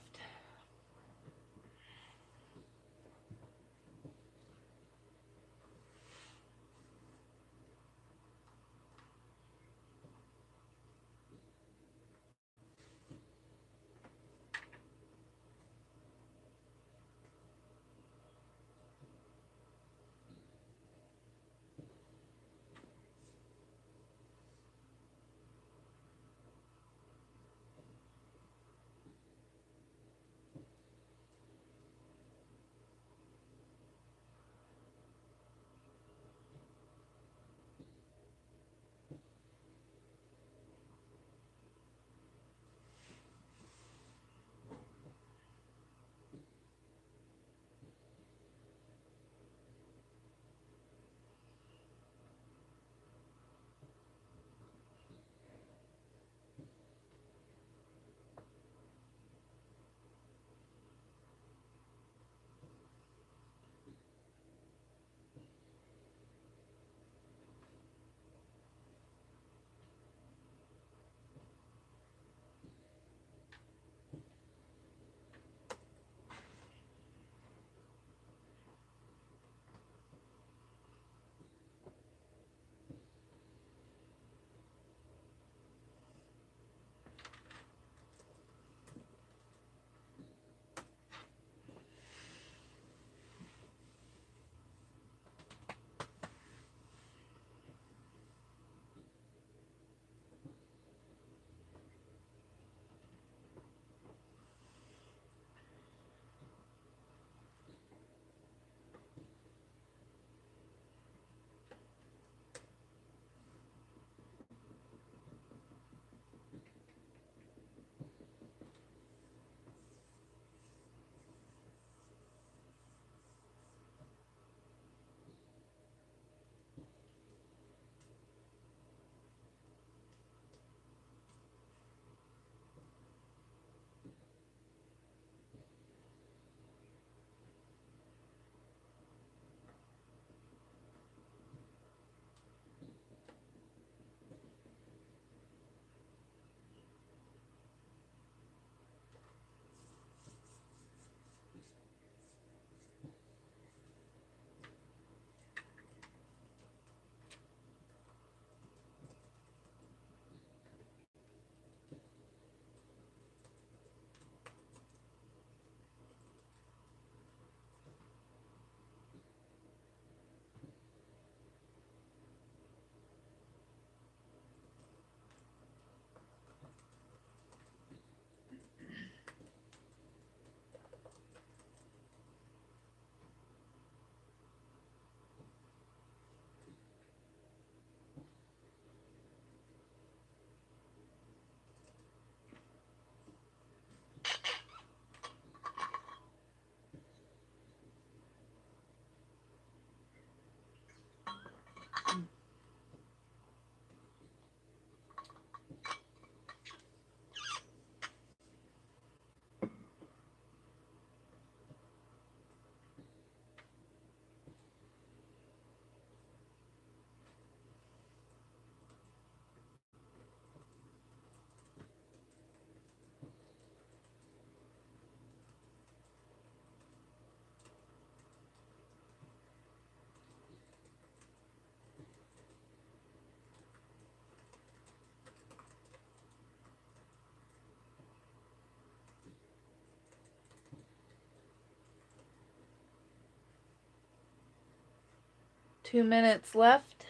Two minutes left.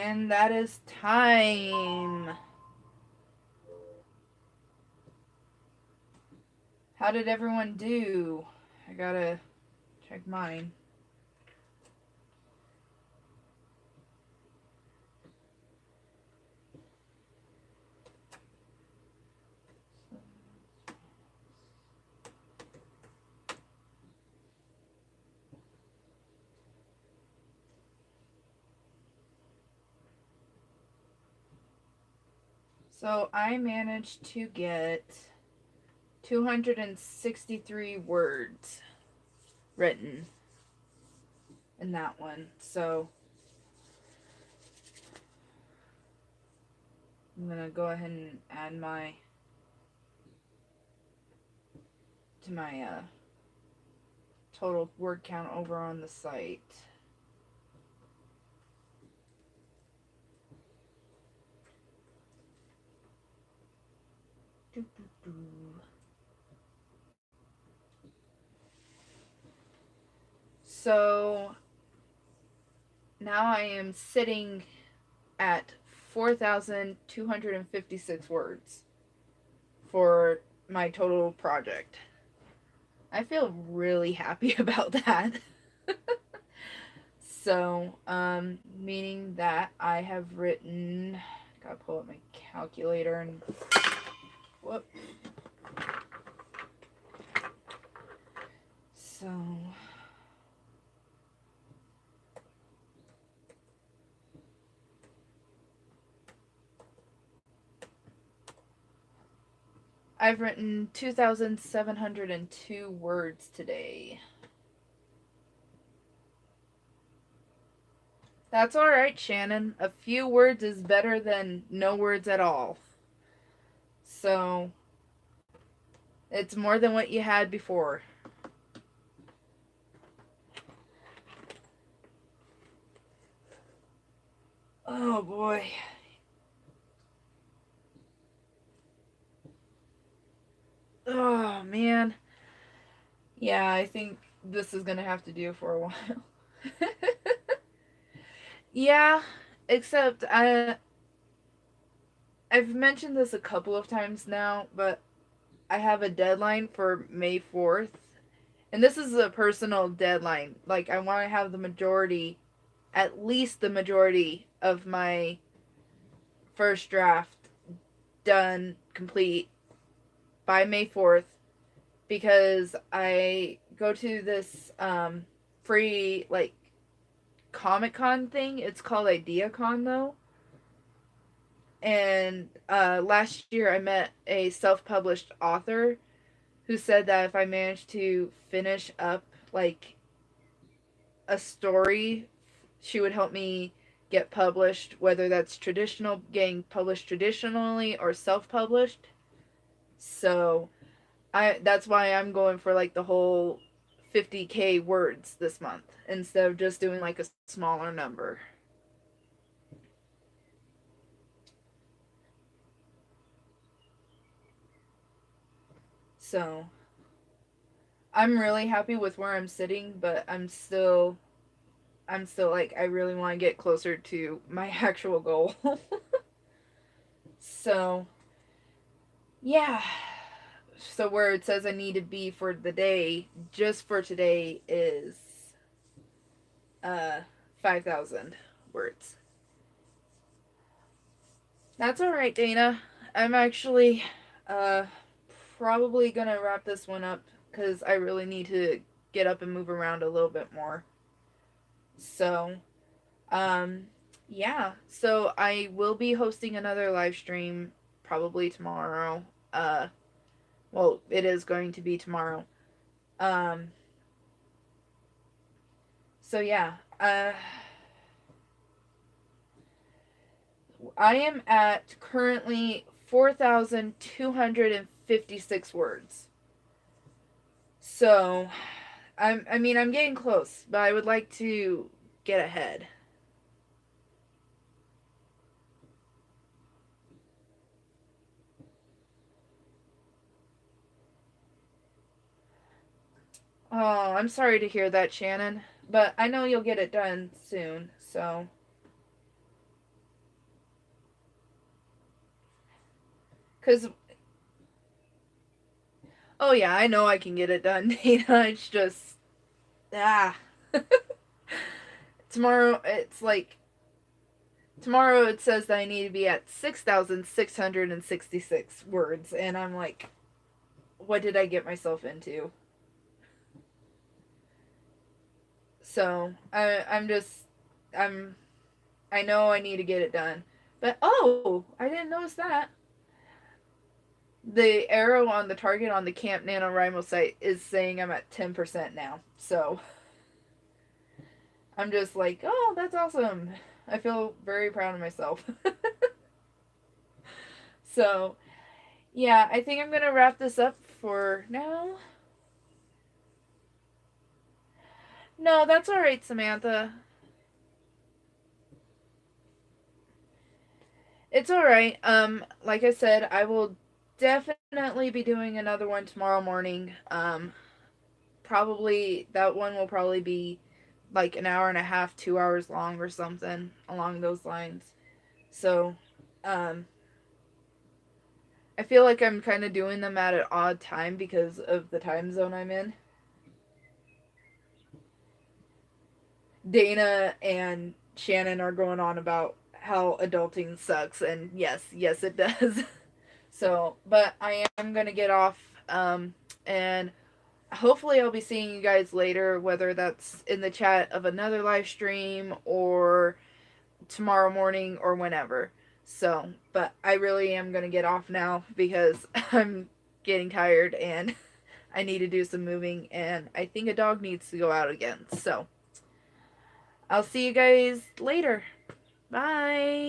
And that is time. How did everyone do? I gotta check mine. So I managed to get 263 words written in that one. So I'm gonna go ahead and add my to my total word count over on the site. So now I am sitting at 4,256 words for my total project. I feel really happy about that. So, meaning that I have written, gotta pull up my calculator and whoop. So, I've written 2,702 words today. That's alright, Shannon. A few words is better than no words at all. So, it's more than what you had before. Oh boy. Oh man. Yeah, I think this is gonna have to do for a while. Yeah, except I've mentioned this a couple of times now, but I have a deadline for May 4th. And this is a personal deadline. Like I want to have the majority, at least the majority of my first draft done complete by May 4th because I go to this free like Comic Con thing. It's called IdeaCon though. And last year I met a self published author who said that if I managed to finish up like a story, she would help me get published, whether that's traditional, getting published traditionally or self published. So that's why I'm going for like the whole 50K words this month instead of just doing like a smaller number. So I'm really happy with where I'm sitting, but I'm still like I really want to get closer to my actual goal. So, yeah. So where it says I need to be for the day, just for today is uh 5,000 words. That's all right, Dana. I'm actually uh probably going to wrap this one up cuz I really need to get up and move around a little bit more. So, um yeah. So I will be hosting another live stream probably tomorrow. Well, it is going to be tomorrow. Um so yeah. I am at currently 4,256 words. So, I'm getting close, but I would like to get ahead. Oh, I'm sorry to hear that, Shannon, but I know you'll get it done soon. So, Cause oh yeah, I know I can get it done, Dana. It's just ah. Tomorrow it's like tomorrow it says that I need to be at 6,666 words, and I'm like, what did I get myself into? So I'm just I'm I know I need to get it done. But oh, I didn't notice that. The arrow on the target on the Camp NaNoWriMo site is saying I'm at 10% now. So I'm just like, oh, that's awesome. I feel very proud of myself. So, yeah, I think I'm going to wrap this up for now. No, that's all right, Samantha. It's all right. Like I said, I will definitely be doing another one tomorrow morning. Probably that one will probably be like an hour and a half, 2 hours long or something along those lines. So, um, I feel like I'm kind of doing them at an odd time because of the time zone I'm in. Dana and Shannon are going on about how adulting sucks, and yes, it does. So, but I am gonna get off, and hopefully I'll be seeing you guys later, whether that's in the chat of another live stream or tomorrow morning or whenever. So, but I really am gonna get off now because I'm getting tired and I need to do some moving, and I think a dog needs to go out again. So, I'll see you guys later. Bye.